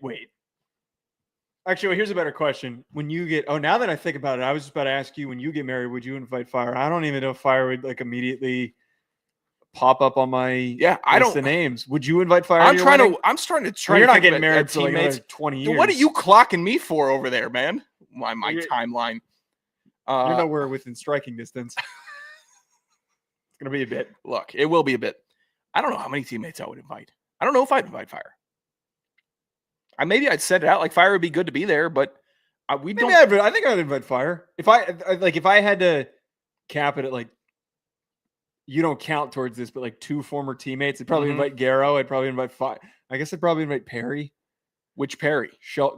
Actually, here's a better question. When you get, now that I think about it, I was just about to ask you, when you get married, would you invite Fire? I don't even know if Fire would like immediately pop up on my list of names. Would you invite Fire? I'm starting to try. You're not getting married for like 20 years. What are you clocking me for over there, man? My timeline. You're nowhere within striking distance. It's gonna be a bit. Look, it will be a bit. I don't know how many teammates I would invite. I don't know if I'd invite Fire. Maybe I'd set it out like Fire would be good to be there, but I think I'd invite Fire. If I had to cap it at like, you don't count towards this, but like 2 former teammates, I'd probably invite Garrow. I'd probably invite Fire. I guess I'd probably invite Perry. Which Perry? Should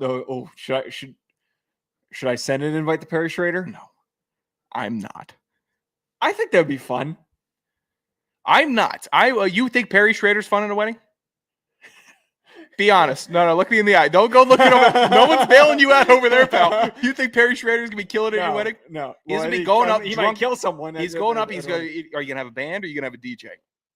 I send an invite to Perry Schrader? No, I'm not. I think that would be fun. I'm not. You think Perry Schrader's fun in a wedding? Be honest. No, look me in the eye. Don't go looking over. No one's bailing you out over there, pal. You think Perry Schrader's gonna be killing it in your wedding? No. Isn't he going up? He might kill someone. He's going up. Are you gonna have a band or are you gonna have a DJ?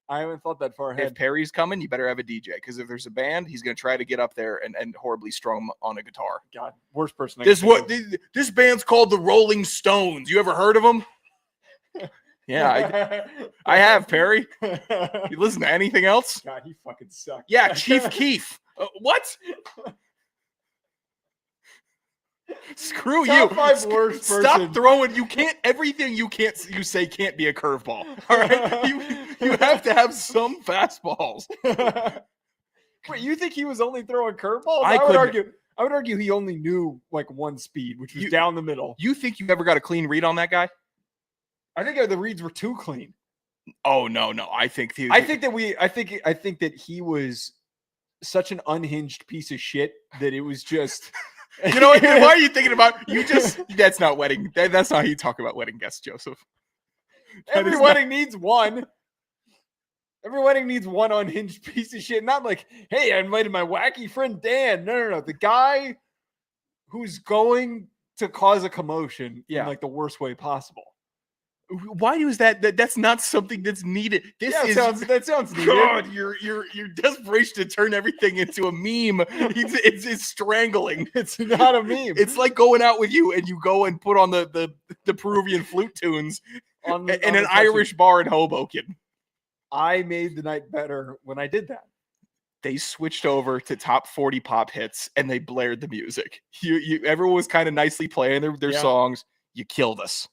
I haven't thought that far ahead. If Perry's coming, you better have a DJ, because if there's a band, he's gonna try to get up there and horribly strum on a guitar. God, worst person. This band's called the Rolling Stones. You ever heard of them? Yeah, I have, Perry. You listen to anything else? God, he fucking sucks. Yeah, Chief Keef. What? Screw Top you. 5 worst person. Stop throwing. You can't. Everything you say can't be a curveball. All right. You have to have some fastballs. Wait, you think he was only throwing curveballs? I would argue he only knew like one speed, which was down the middle. You think you ever got a clean read on that guy? I think the reads were too clean. Oh no. I think that he was such an unhinged piece of shit that it was just You know what? Why are you thinking about that's not wedding. That's not how you talk about wedding guests, Joseph. Every wedding needs one. Every wedding needs one unhinged piece of shit. Not like, hey, I invited my wacky friend Dan. No. The guy who's going to cause a commotion in like the worst way possible. Why is that? That's not something that's needed. That sounds needed. God, your desperation to turn everything into a meme. It's strangling. It's not a meme. It's like going out with you and you go and put on the Peruvian flute tunes in an Irish bar in Hoboken. I made the night better when I did that. They switched over to top 40 pop hits and they blared the music. Everyone was kind of nicely playing their songs. You killed us.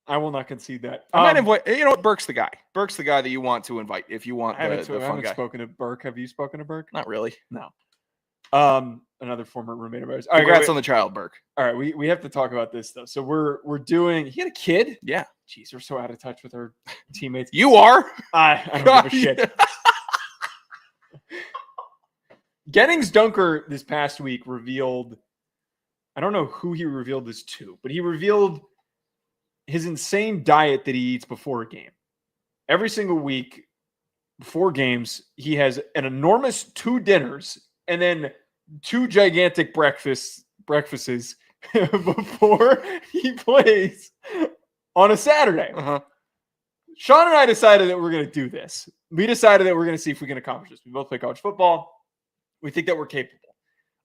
I will not concede that. I might invite. You know what? Burke's the guy. Burke's the guy that you want to invite if you want I the haven't fun guy. spoken to Burke. Have you spoken to Burke? Not really. No. Another former roommate of ours. Congrats on the child, Burke. All right, we have to talk about this though. So we're doing. He had a kid. Yeah. Jeez, we're so out of touch with our teammates. You are. I don't give a shit. Gennings Dunker this past week revealed. I don't know who he revealed this to, but he revealed his insane diet that he eats before a game. Every single week before games, he has an enormous 2 dinners and then 2 gigantic breakfasts before he plays on a Saturday. Uh-huh. Sean and I decided that we're going to do this. We decided that we're going to see if we can accomplish this. We both play college football. We think that we're capable.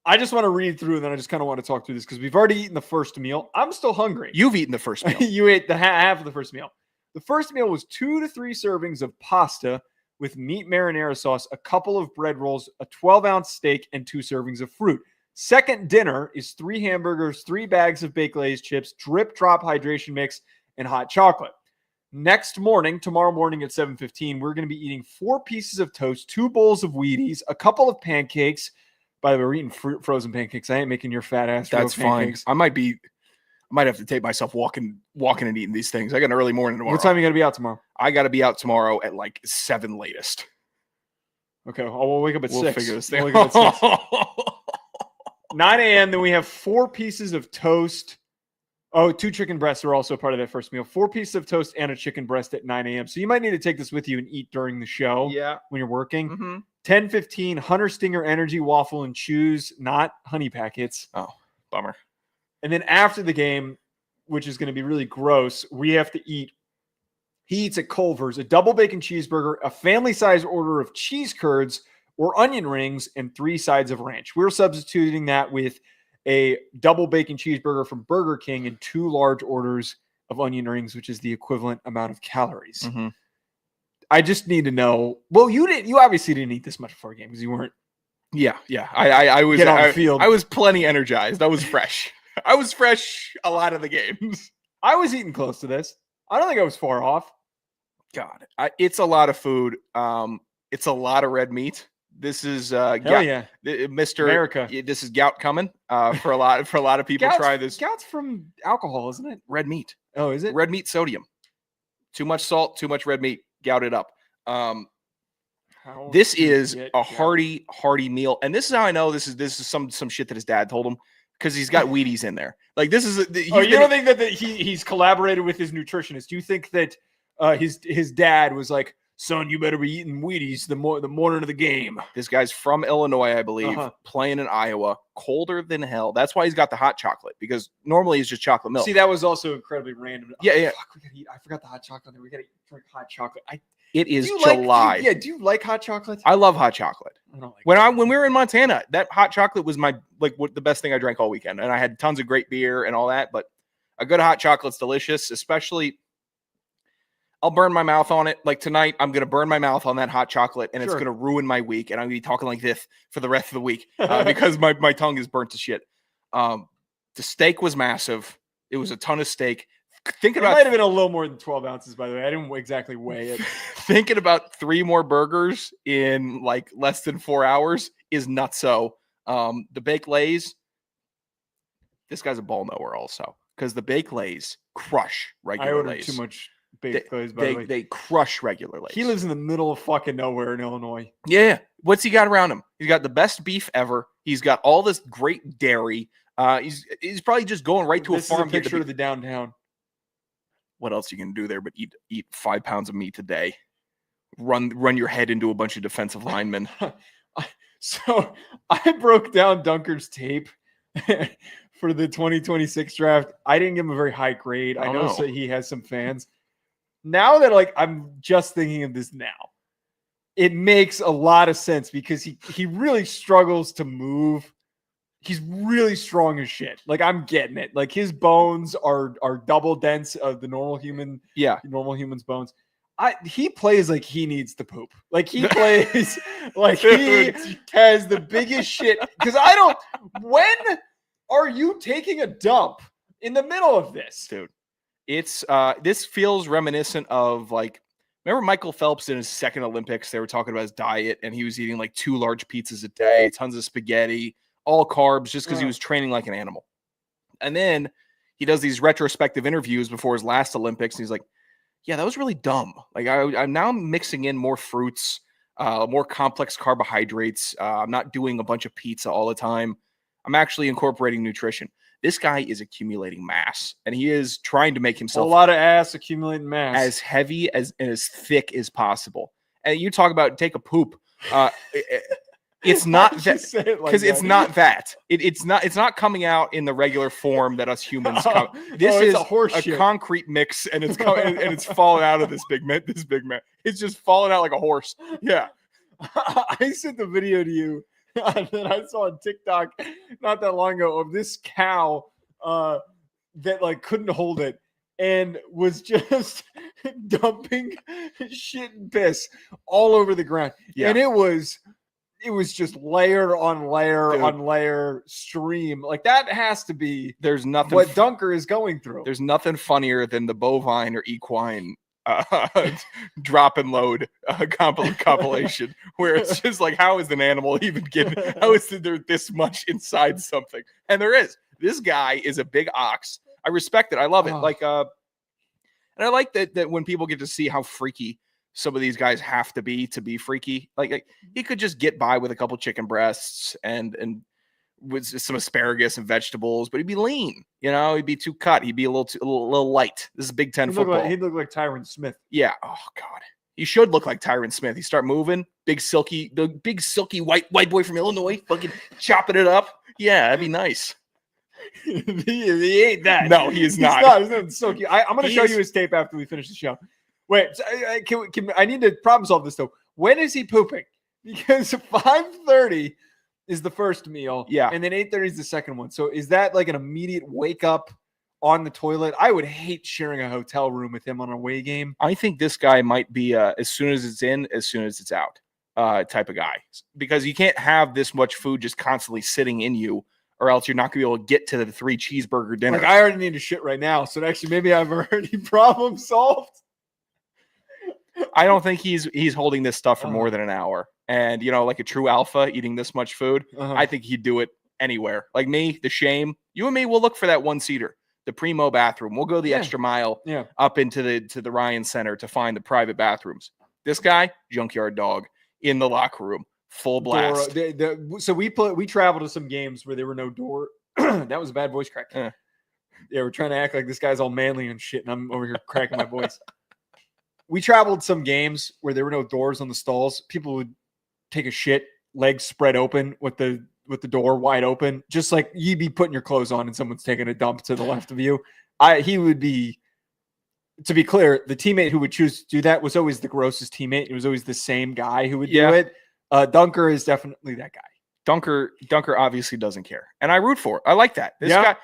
I just want to read through and then I just kind of want to talk through this because we've already eaten the first meal. I'm still hungry. You've eaten the first meal. You ate the half of the first meal. The first meal was 2 to 3 servings of pasta with meat marinara sauce, a couple of bread rolls, a 12-ounce steak, and 2 servings of fruit. Second dinner is 3 hamburgers, 3 bags of baked Lay's chips, drip drop hydration mix, and hot chocolate. Next morning, tomorrow morning at 7:15, we're going to be eating 4 pieces of toast, 2 bowls of Wheaties, a couple of pancakes. By the way, we're eating frozen pancakes. I ain't making your fat ass. That's fine. Pancakes. I might have to take myself walking and eating these things. I got an early morning tomorrow. What time are you going to be out tomorrow? I got to be out tomorrow at like 7 latest. Okay. We'll wake up at 6. We'll figure this thing We'll wake up at 6. 9 a.m. Then we have 4 pieces of toast. Oh, 2 chicken breasts are also part of that first meal. 4 pieces of toast and a chicken breast at 9 a.m. So you might need to take this with you and eat during the show. Yeah. When you're working. Mm-hmm. 10:15, Hunter Stinger Energy Waffle and Chews, not honey packets. Oh, bummer. And then after the game, which is going to be really gross, we have to eat. He eats at Culver's a double bacon cheeseburger, a family-size order of cheese curds or onion rings, and 3 sides of ranch. We're substituting that with a double bacon cheeseburger from Burger King and 2 large orders of onion rings, which is the equivalent amount of calories. Mm-hmm. I just need to know. Well, you obviously didn't eat this much before a game because you weren't. Yeah. I was Get on the field. I was plenty energized. I was fresh. I was fresh a lot of the games. I was eating close to this. I don't think I was far off. God, it's a lot of food. It's a lot of red meat. This is Mr. America. This is gout coming for a lot of people. Try this. Gout's from alcohol, isn't it? Red meat. Oh, is it? Red meat sodium. Too much salt, too much red meat. Gout it up. This is a hearty meal, and this is how I know this is some shit that his dad told him because he's got Wheaties in there. Like this is. You don't think that he's collaborated with his nutritionist? Do you think that his dad was like, son, you better be eating Wheaties the morning of the game? This guy's from Illinois, I believe, playing in Iowa, colder than hell. That's why he's got the hot chocolate because normally it's just chocolate milk. See, that was also incredibly random. Yeah. Fuck, we gotta eat. I forgot the hot chocolate. We gotta drink hot chocolate. It is July. Do you like hot chocolate? I love hot chocolate. I don't like when we were in Montana, that hot chocolate was the best thing I drank all weekend, and I had tons of great beer and all that. But a good hot chocolate's delicious, especially. I'll burn my mouth on it. Like tonight, I'm going to burn my mouth on that hot chocolate, and it's going to ruin my week. And I'm going to be talking like this for the rest of the week because my tongue is burnt to shit. The steak was massive. It was a ton of steak. It might have been a little more than 12 ounces, by the way. I didn't exactly weigh it. Thinking about 3 more burgers in like less than 4 hours is nutso. The baked Lay's. This guy's a ball knower also because the baked Lay's crush regular Lay's. Too much. Basically, by the way. They crush regular Lay's. He lives in the middle of fucking nowhere in Illinois. Yeah. What's he got around him? He's got the best beef ever. He's got all this great dairy. He's probably just going right to This a farm. is a picture of the downtown. What else you can do there but eat 5 pounds of meat a day? Run your head into a bunch of defensive linemen. So I broke down Dunker's tape for the 2026 draft. I didn't give him a very high grade. I know that he has some fans. Now that I'm just thinking of this now, it makes a lot of sense because he really struggles to move. He's really strong as shit. I'm getting it. His bones are double dense of the normal human. Yeah, normal human's bones. He plays like he needs to poop. He plays like he has the biggest shit. Because when are you taking a dump in the middle of this? Dude, it's this feels reminiscent of remember Michael Phelps in his second Olympics? They were talking about his diet and he was eating 2 large pizzas a day, tons of spaghetti, all carbs, just because he was training like an animal. And then he does these retrospective interviews before his last Olympics. And he's like, yeah, that was really dumb. I'm now mixing in more fruits, more complex carbohydrates. I'm not doing a bunch of pizza all the time. I'm actually incorporating nutrition. This guy is accumulating mass, and he is trying to make himself a lot of ass accumulating mass, as heavy and as thick as possible. And you talk about take a poop. It's not that because it's not that. It's not coming out in the regular form that us humans come. This is a concrete mix, and it's coming and it's falling out of this big man. It's just falling out like a horse. Yeah. I sent the video to you that I saw on TikTok not that long ago of this cow that couldn't hold it and was just dumping shit and piss all over the ground. Yeah. And it was just layer on layer on layer stream. That has to be there's nothing what Dunker is going through. There's nothing funnier than the bovine or equine drop and load compilation where it's just how is an animal even how is there this much inside something? And there is. This guy is a big ox. I respect it. I love it. And I like that when people get to see how freaky some of these guys have to be freaky. He could just get by with a couple chicken breasts and with some asparagus and vegetables, but he'd be lean. He'd be too cut. He'd be a little light. This is Big Ten football. He'd look like Tyron Smith. Yeah. Oh God. He should look like Tyron Smith. He start moving. The big silky white boy from Illinois, fucking chopping it up. Yeah, that'd be nice. he ain't that. No, he is not. He's not silky. I'm going to show you his tape after we finish the show. Wait, I need to problem solve this though. When is he pooping? Because 5:30 is the first meal, and then 8:30 is the second one. So is that an immediate wake up on the toilet? I would hate sharing a hotel room with him on a away game. I think this guy might be as soon as it's in, as soon as it's out type of guy, because you can't have this much food just constantly sitting in you, or else you're not going to be able to get to the 3 cheeseburger dinner. I already need to shit right now, so actually maybe I've already problem solved. I don't think he's holding this stuff for more than an hour. And, like a true alpha eating this much food, I think he'd do it anywhere. Like me, the shame, you and me, we'll look for that one-seater, the primo bathroom. We'll go the extra mile up into the Ryan Center to find the private bathrooms. This guy, junkyard dog in the locker room, full blast. So we traveled to some games where there were no door. That was a bad voice crack. Yeah, we're trying to act like this guy's all manly and shit, and I'm over here cracking my voice. We traveled some games where there were no doors on the stalls. People would take a shit, legs spread open with the door wide open, just like you'd be putting your clothes on and someone's taking a dump to the left of you. He would be, to be clear, the teammate who would choose to do that was always the grossest teammate. It was always the same guy who would do it. Dunker is definitely that guy. Dunker obviously doesn't care, and I root for it. I like that. This guy,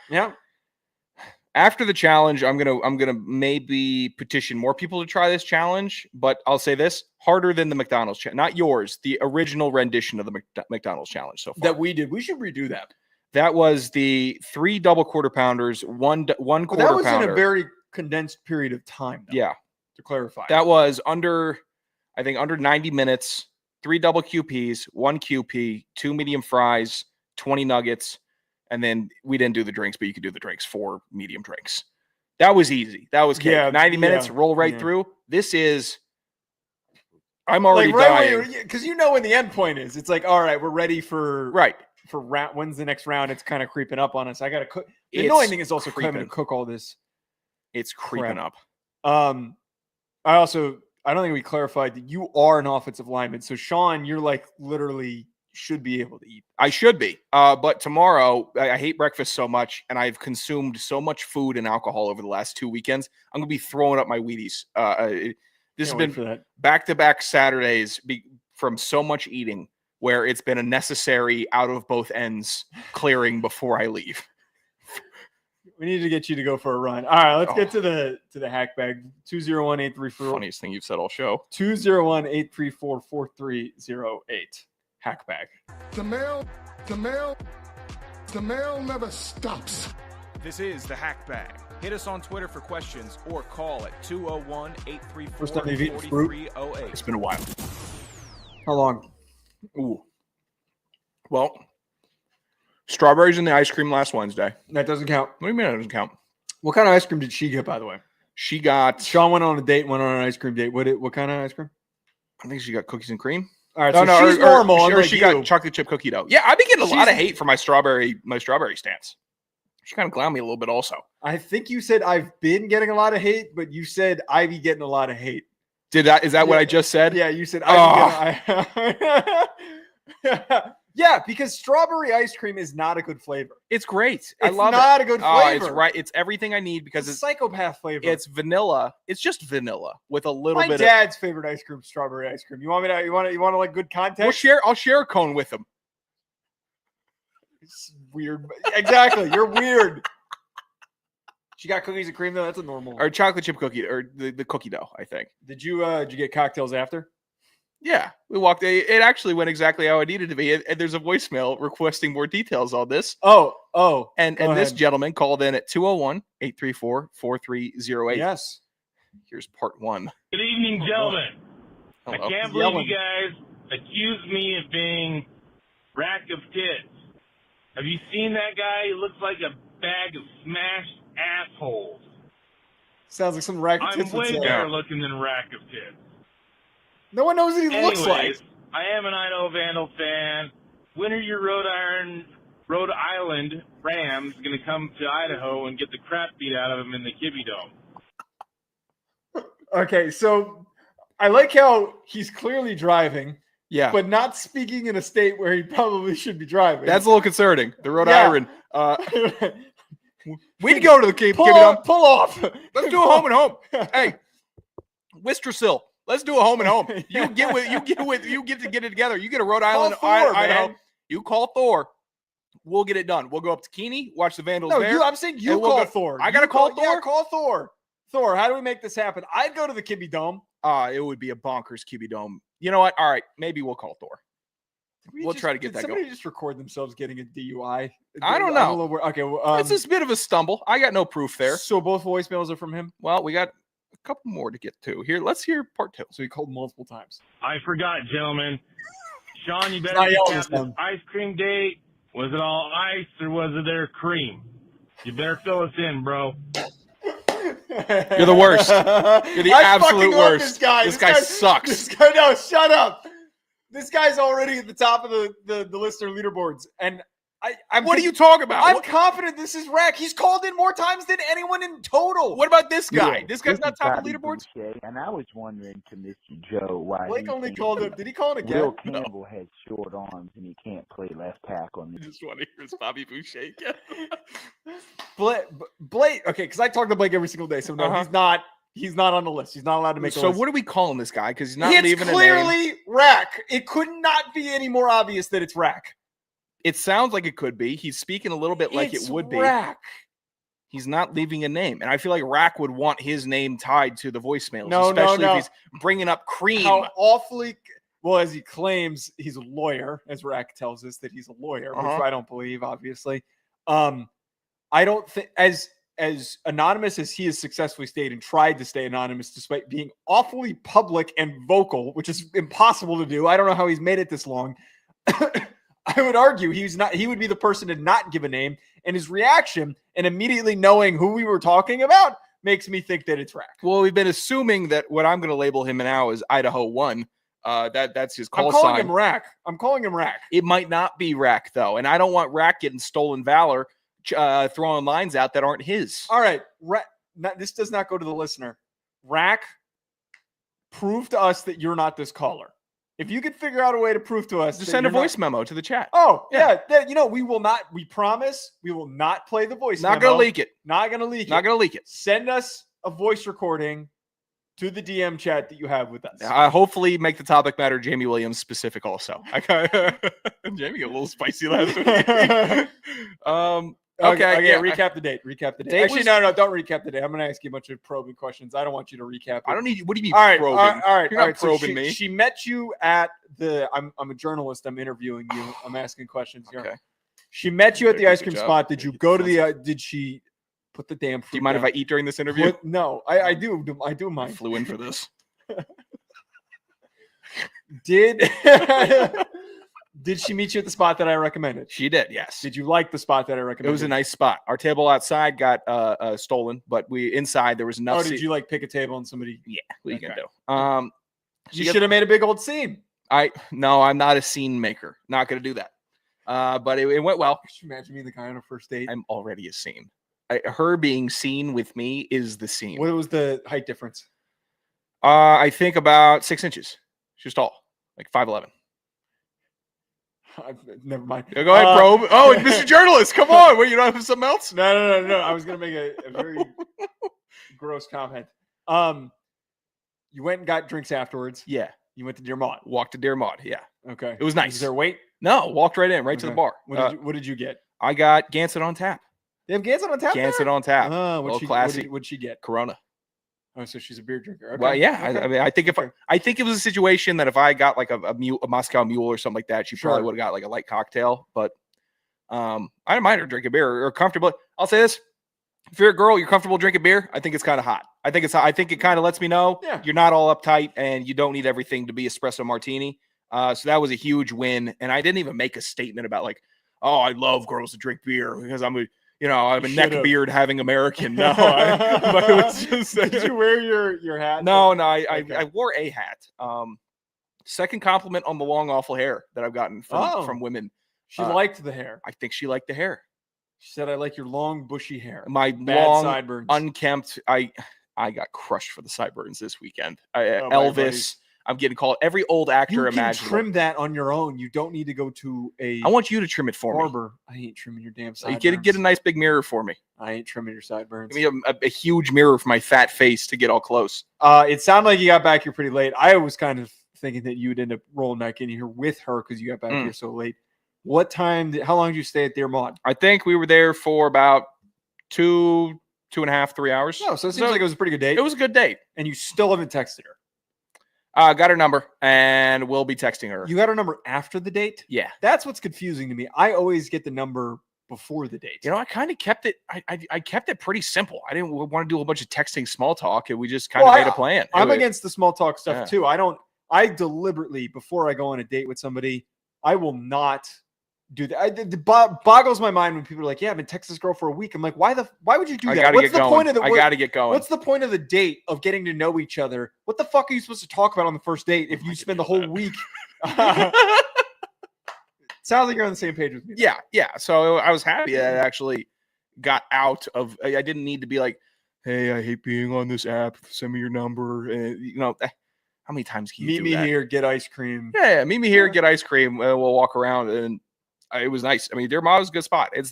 After the challenge, I'm gonna maybe petition more people to try this challenge, but I'll say this: harder than the McDonald's challenge, not yours, the original rendition of the McDonald's challenge so far. That we did. We should redo that. That was the 3 double quarter pounders, one quarter pounder. That was in a very condensed period of time. Though, yeah, to clarify, that was under 90 minutes. 3 double QPs, 1 QP, 2 medium fries, 20 nuggets. And then we didn't do the drinks, but you could do the drinks, 4 medium drinks. That was easy. That was cake. Yeah, 90 minutes, yeah, roll right yeah. through. This is, I'm already Like dying. because you know when the end point is. It's like, all right, we're ready for for round. When's the next round? It's kind of creeping up on us. I got to cook. The It's annoying thing is also having to creeping. cook all this. It's creeping Crap. up. I don't think we clarified that you are an offensive lineman. So Sean, you're like literally should be able to eat. I should be. But tomorrow, I hate breakfast so much, and I've consumed so much food and alcohol over the last 2 weekends. I'm going to be throwing up my Wheaties. This has Can't wait for been that. back-to-back Saturdays from so much eating where it's been a necessary out of both ends clearing before I leave. We need to get you to go for a run. All right, let's get to the hack bag. 201-834. Funniest thing you've said all show. 201-834-4308. Hack bag. The mail never stops. This is the Hack Bag. Hit us on Twitter for questions or call at First time you've eaten fruit? 201-834-4308. It's been a while. How long? Ooh. Well, strawberries in the ice cream last Wednesday. That doesn't count. What do you mean that doesn't count? What kind of ice cream did she get, by the way? She got, Sean went on an ice cream date. What kind of ice cream? I think she got cookies and cream. All right, she's normal. Or unlike she you. got chocolate chip cookie dough. Yeah, I've been getting a lot She's- of hate for my strawberry stance. She kind of clowned me a little bit also. I think you said I've been getting a lot of hate, but you said I be getting a lot of hate. Is that what I just said? Yeah, you said yeah, because strawberry ice cream is not a good flavor. It's great. It's I love not it. a good Oh, flavor. it's right. It's everything I need because It's it's psychopath flavor. it's vanilla. It's just vanilla with a little my bit dad's favorite ice cream, strawberry ice cream. You want to like good context? I'll share a cone with him. It's weird. Exactly. You're weird. She got cookies and cream though. That's a normal. Or chocolate chip cookie or the cookie dough, I think. Did you get cocktails after? Yeah, we walked. It actually went exactly how it needed to be. And there's a voicemail requesting more details on this. Oh. And Go this ahead. gentleman called in at 201-834-4308. Yes. Here's part one. Good evening, gentlemen. I Hello. can't believe you guys accuse me of being rack of tits. Have you seen that guy? He looks like a bag of smashed assholes. Sounds like some rack of I'm tits would way say. better looking than rack of tits. No one knows what he Anyways, looks like. I am an Idaho Vandal fan. When are your Rhode Island Rams going to come to Idaho and get the crap beat out of them in the Kibby Dome? Okay, so I like how he's clearly driving, Yeah, but not speaking in a state where he probably should be driving. that's a little concerning. The Rhode Yeah. Island. We'd go to the Cape. pull off. Let's do a home and home. Hey, Wistrasill. Let's do a home and home. You get to get it together. You get a Rhode Island, Thor, Idaho. man. You call Thor. We'll get it done. We'll go up to Keeney, watch the Vandals No, there. I'm saying you and we'll call go- Thor. I gotta You call Yeah, Thor? call Thor. Thor, how do we make this happen? I'd go to the Kibby Dome. It would be a bonkers Kibby Dome. You know what? All right, maybe we'll call Thor. We'll try to get that Did somebody going. just record themselves getting a DUI? I don't I'm know. a little okay, well, It's a bit of a stumble. I got no proof there. So both voicemails are from him. Well, we got a couple more to get to. Here, let's hear part two. So he called multiple times. I forgot, gentlemen. Sean, you better Not yelling recap this this time. ice cream date. Was it all ice or was it there cream? You better fill us in, bro. You're the worst. You're the I absolute fucking love worst. This guy. This guy sucks. This guy, no, shut up. This guy's already at the top of the listener leaderboards, and I'm. What are you talking about? I'm confident this is Rack. He's called in more times than anyone in total. What about this guy? Yeah, This guy's not is top of Bobby leaderboards. Boucher, and I was wondering to Mr. Joe why Blake he only thinks called him. Did he call it again? Will Campbell has short arms and he can't play left tackle. I just want to hear his Bobby Boucher again. Blake. Okay, because I talk to Blake every single day, so no, Uh-huh. he's not. He's not on the list. He's not allowed to make the So list. what are we calling this guy? Because he's not It's leaving a name. clearly Rack. It could not be any more obvious that it's Rack. It sounds like it could be. He's speaking a little bit like It's it would be. Rack. He's not leaving a name, and I feel like Rack would want his name tied to the voicemails, No, especially no. if he's bringing up cream. How awfully well, as he claims he's a lawyer, as Rack tells us that he's a lawyer, Uh-huh. which I don't believe, obviously. I don't think as anonymous as he has successfully stayed and tried to stay anonymous despite being awfully public and vocal, which is impossible to do. I don't know how he's made it this long. I would argue he would be the person to not give a name, and his reaction and immediately knowing who we were talking about makes me think that it's Rack. Well, we've been assuming that what I'm going to label him now is Idaho 1. That's his call I'm calling sign. him Rack. I'm calling him Rack. It might not be Rack, though. And I don't want Rack getting stolen valor, throwing lines out that aren't his. All right. This does not go to the listener. Rack, prove to us that you're not this caller. If you could figure out a way to prove to us. Just send a voice memo to the chat. Oh, yeah. We will not, we promise, we will not play the voice memo. Not going to leak it. Not going to leak it. Not going to leak it. Send us a voice recording to the DM chat that you have with us. Hopefully make the topic matter Jamie Williams specific also. Jamie got a little spicy last week. Okay. Recap the date. Actually, no, don't recap the date. I'm going to ask you a bunch of probing questions. I don't want you to recap it. I don't need you. What do you mean all right, probing? All right. You're not probing me. She met you at the, I'm a journalist. I'm interviewing you. I'm asking questions here. Okay. She met you at the Good ice cream job. spot. Did you go to the, did she put the damn fruit Do you mind down? if I eat during this interview? No, I do. I do mind. I flew in for this. Did she meet you at the spot that I recommended? She did, yes. Did you like the spot that I recommended? It was a nice spot. Our table outside got stolen, but inside there was enough. Oh, did you pick a table and somebody? Yeah, what are you Okay. gonna do? You should have made a big old scene. No, I'm not a scene maker. Not gonna do that. But it went well. Could you imagine being the guy on a first date? I'm already a scene. Her being seen with me is the scene. What was the height difference? I think about 6 inches. She's tall, like 5'11". Never mind. Go ahead, probe. Oh, Mr. Journalist, come on. What, you don't have something else? No. I was gonna make a very gross comment. You went and got drinks afterwards. Yeah. You went to Deer Maud. Walked to Deer Maud. Yeah. Okay. It was nice. Is there wait? No, walked right in, right to the bar. What did you get? I got Gansett on tap. They have Gansett on tap. Gansett on tap. What'd classy. What'd she get? Corona. Oh, so she's a beer drinker. Okay. Well, yeah. Okay. I mean, I think I think it was a situation that if I got like a Moscow Mule or something like that, she probably would have got like a light cocktail. But I don't mind her drinking beer or comfortable. I'll say this: if you're a girl, you're comfortable drinking beer. I think it's kind of hot. I think it kind of lets me know you're not all uptight and you don't need everything to be espresso martini. So that was a huge win. And I didn't even make a statement about like, oh, I love girls that drink beer because I'm a neck beard having American. No, but it was just, did you wear your hat? No, I wore a hat. Second compliment on the long, awful hair that I've gotten from women. She liked the hair. I think she liked the hair. She said, I like your long, bushy hair. My bad long, sideburns. Unkempt. I got crushed for the sideburns this weekend. Elvis. I'm getting called every old actor imaginable. You can trim that on your own. You don't need to go to a I want you to trim it for barber. me. I ain't trimming your damn sideburns. You get a nice big mirror for me. I ain't trimming your sideburns. Give me a huge mirror for my fat face to get all close. It sounded like you got back here pretty late. I was kind of thinking that you would end up rolling back in here with her because you got back here so late. What time? How long did you stay at Deer Maud? I think we were there for about 2.5, 3 hours. No, so it seems like it was a pretty good date. It was a good date. And you still haven't texted her. Got her number, and we'll be texting her. You got her number after the date? Yeah. That's what's confusing to me. I always get the number before the date. I kind of kept it. I kept it pretty simple. I didn't want to do a bunch of texting small talk, and we just kind of made a plan. I'm against the small talk stuff too. I deliberately, before I go on a date with somebody, I will not do that. It boggles my mind when people are like, "Yeah, I've been texting this girl for a week." I'm like, "Why would you do that? What's the point of the? I gotta get going. What's the point of the date of getting to know each other? What the fuck are you supposed to talk about on the first date if you spend the whole week?" Sounds like you're on the same page with me. Yeah. So I was happy that I actually got out of. I didn't need to be like, "Hey, I hate being on this app. Send me your number." How many times can you meet me that? here, get ice cream? Yeah, meet me here, get ice cream. We'll walk around, and it was nice. I mean, Deer Maud was a good spot. It's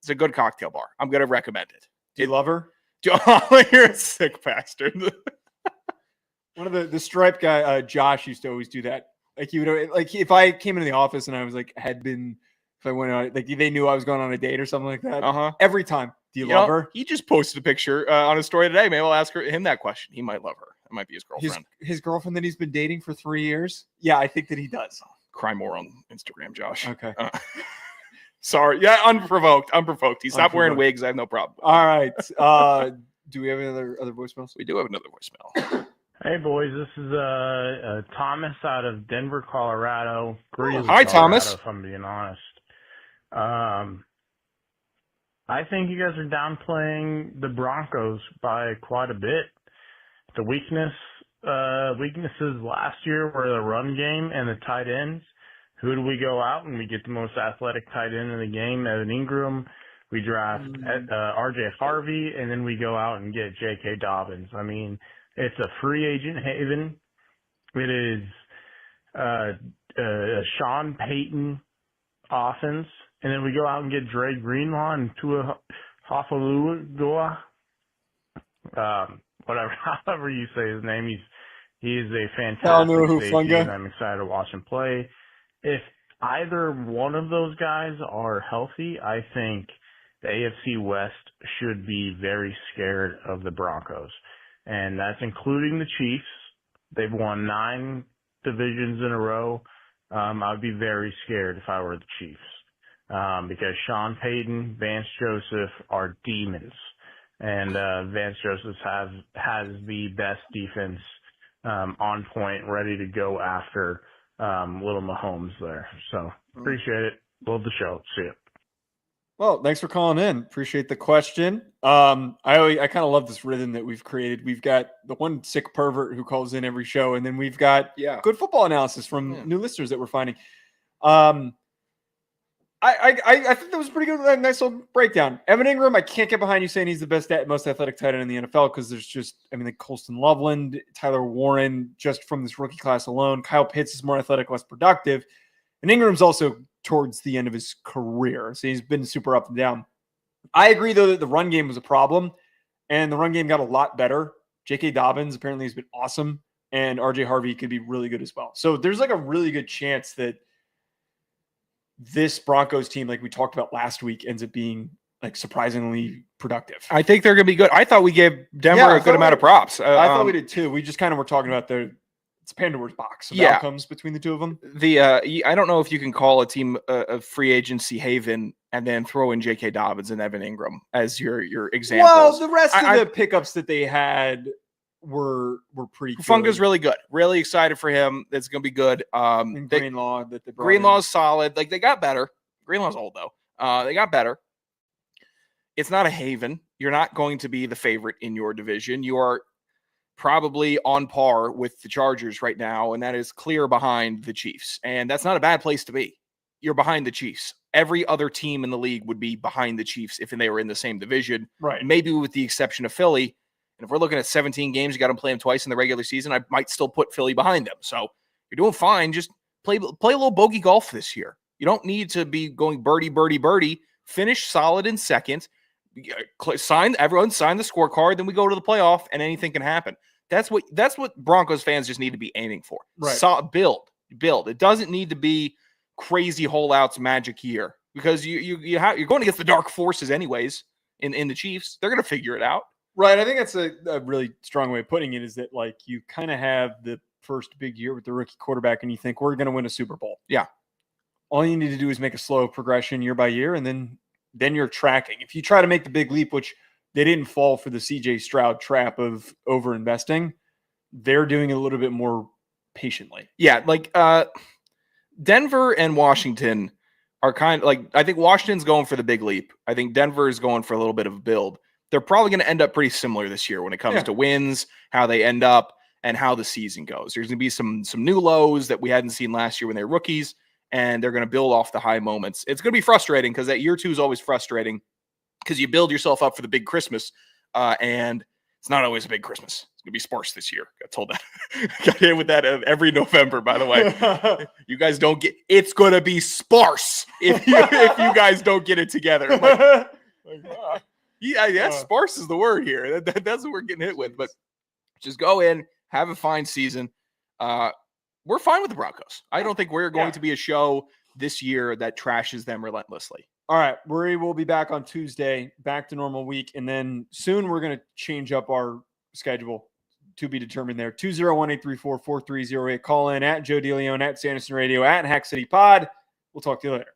a good cocktail bar. I'm gonna recommend it. Do you love her? You're a sick bastard. One of the stripe guy, Josh, used to always do that. Like he would, like if I came into the office and I was like if I went on, like they knew I was going on a date or something like that. Every time. Do you love her? He just posted a picture on his story today. Maybe I'll ask him that question. He might love her. It might be his girlfriend. His girlfriend that he's been dating for 3 years? Yeah, I think that he does. Cry more on Instagram, Josh. Okay. Sorry. Yeah, unprovoked. He stopped wearing wigs. I have no problem. All right. Do we have any other voicemails? We do have another voicemail. Hey, boys. This is Thomas out of Denver, Colorado. Hi, Thomas. If I'm being honest. I think you guys are downplaying the Broncos by quite a bit. The weaknesses last year were the run game and the tight ends. Who do we go out and we get the most athletic tight end in the game? Evan Ingram. We draft R.J. Harvey, and then we go out and get J.K. Dobbins. I mean, it's a free agent haven. It is a Sean Payton offense, and then we go out and get Dre Greenlaw and Tua Hafalua, however you say his name. He is a fantastic safety, and I'm excited to watch him play. If either one of those guys are healthy, I think the AFC West should be very scared of the Broncos, and that's including the Chiefs. They've won 9 divisions in a row. I'd be very scared if I were the Chiefs because Sean Payton, Vance Joseph are demons, and Vance Joseph has the best defense on point, ready to go after little Mahomes there. So appreciate it. Love the show. See ya. Well, thanks for calling in. Appreciate the question. I kind of love this rhythm that we've created. We've got the one sick pervert who calls in every show, and then we've got good football analysis from new listeners that we're finding. I think that was pretty good. Nice little breakdown. Evan Ingram, I can't get behind you saying he's the most athletic tight end in the NFL because there's just, like Colston Loveland, Tyler Warren, just from this rookie class alone. Kyle Pitts is more athletic, less productive. And Ingram's also towards the end of his career. So he's been super up and down. I agree, though, that the run game was a problem, and the run game got a lot better. J.K. Dobbins apparently has been awesome, and R.J. Harvey could be really good as well. So there's like a really good chance that this Broncos team, like we talked about last week, ends up being like surprisingly productive. I think they're going to be good. I thought we gave Denver a good amount of props. I thought we did too. We just kind of were talking about it's Pandora's box of outcomes between the two of them. I don't know if you can call a team a free agency haven and then throw in J.K. Dobbins and Evan Ingram as your examples. Well, the rest of the pickups that they had were pretty good. Funga's really good. Really excited for him. That's going to be good. And Greenlaw. Greenlaw's solid. Like, they got better. Greenlaw's old, though. They got better. It's not a haven. You're not going to be the favorite in your division. You are probably on par with the Chargers right now, and that is clear behind the Chiefs. And that's not a bad place to be. You're behind the Chiefs. Every other team in the league would be behind the Chiefs if they were in the same division. Right. Maybe with the exception of Philly. And if we're looking at 17 games, you got to play them twice in the regular season, I might still put Philly behind them. So you're doing fine. Just play a little bogey golf this year. You don't need to be going birdie, birdie, birdie. Finish solid in second. Everyone sign the scorecard. Then we go to the playoff, and anything can happen. That's what Broncos fans just need to be aiming for. Right. Build. It doesn't need to be crazy holdouts magic year because you're going against the dark forces anyways in the Chiefs. They're going to figure it out. Right. I think that's a really strong way of putting it, is that like you kind of have the first big year with the rookie quarterback and you think we're going to win a Super Bowl. Yeah. All you need to do is make a slow progression year by year, and then you're tracking. If you try to make the big leap, which they didn't fall for the CJ Stroud trap of over-investing, they're doing it a little bit more patiently. Yeah, like Denver and Washington are kind of like, I think Washington's going for the big leap. I think Denver is going for a little bit of a build. They're probably going to end up pretty similar this year when it comes to wins, how they end up, and how the season goes. There's going to be some new lows that we hadn't seen last year when they were rookies, and they're going to build off the high moments. It's going to be frustrating because that year 2 is always frustrating because you build yourself up for the big Christmas, and it's not always a big Christmas. It's going to be sparse this year. Got told that. Got hit with that every November, by the way. You guys don't get – it's going to be sparse if you guys don't get it together. Sparse is the word here. That's what we're getting hit with. But just go in, have a fine season. We're fine with the Broncos. I don't think we're going to be a show this year that trashes them relentlessly. All right. We will be back on Tuesday, back to normal week. And then soon we're going to change up our schedule, to be determined there. 201-834-4308. Call in at Joe DeLeone, at Sanderson Radio, at Hack City Pod. We'll talk to you later.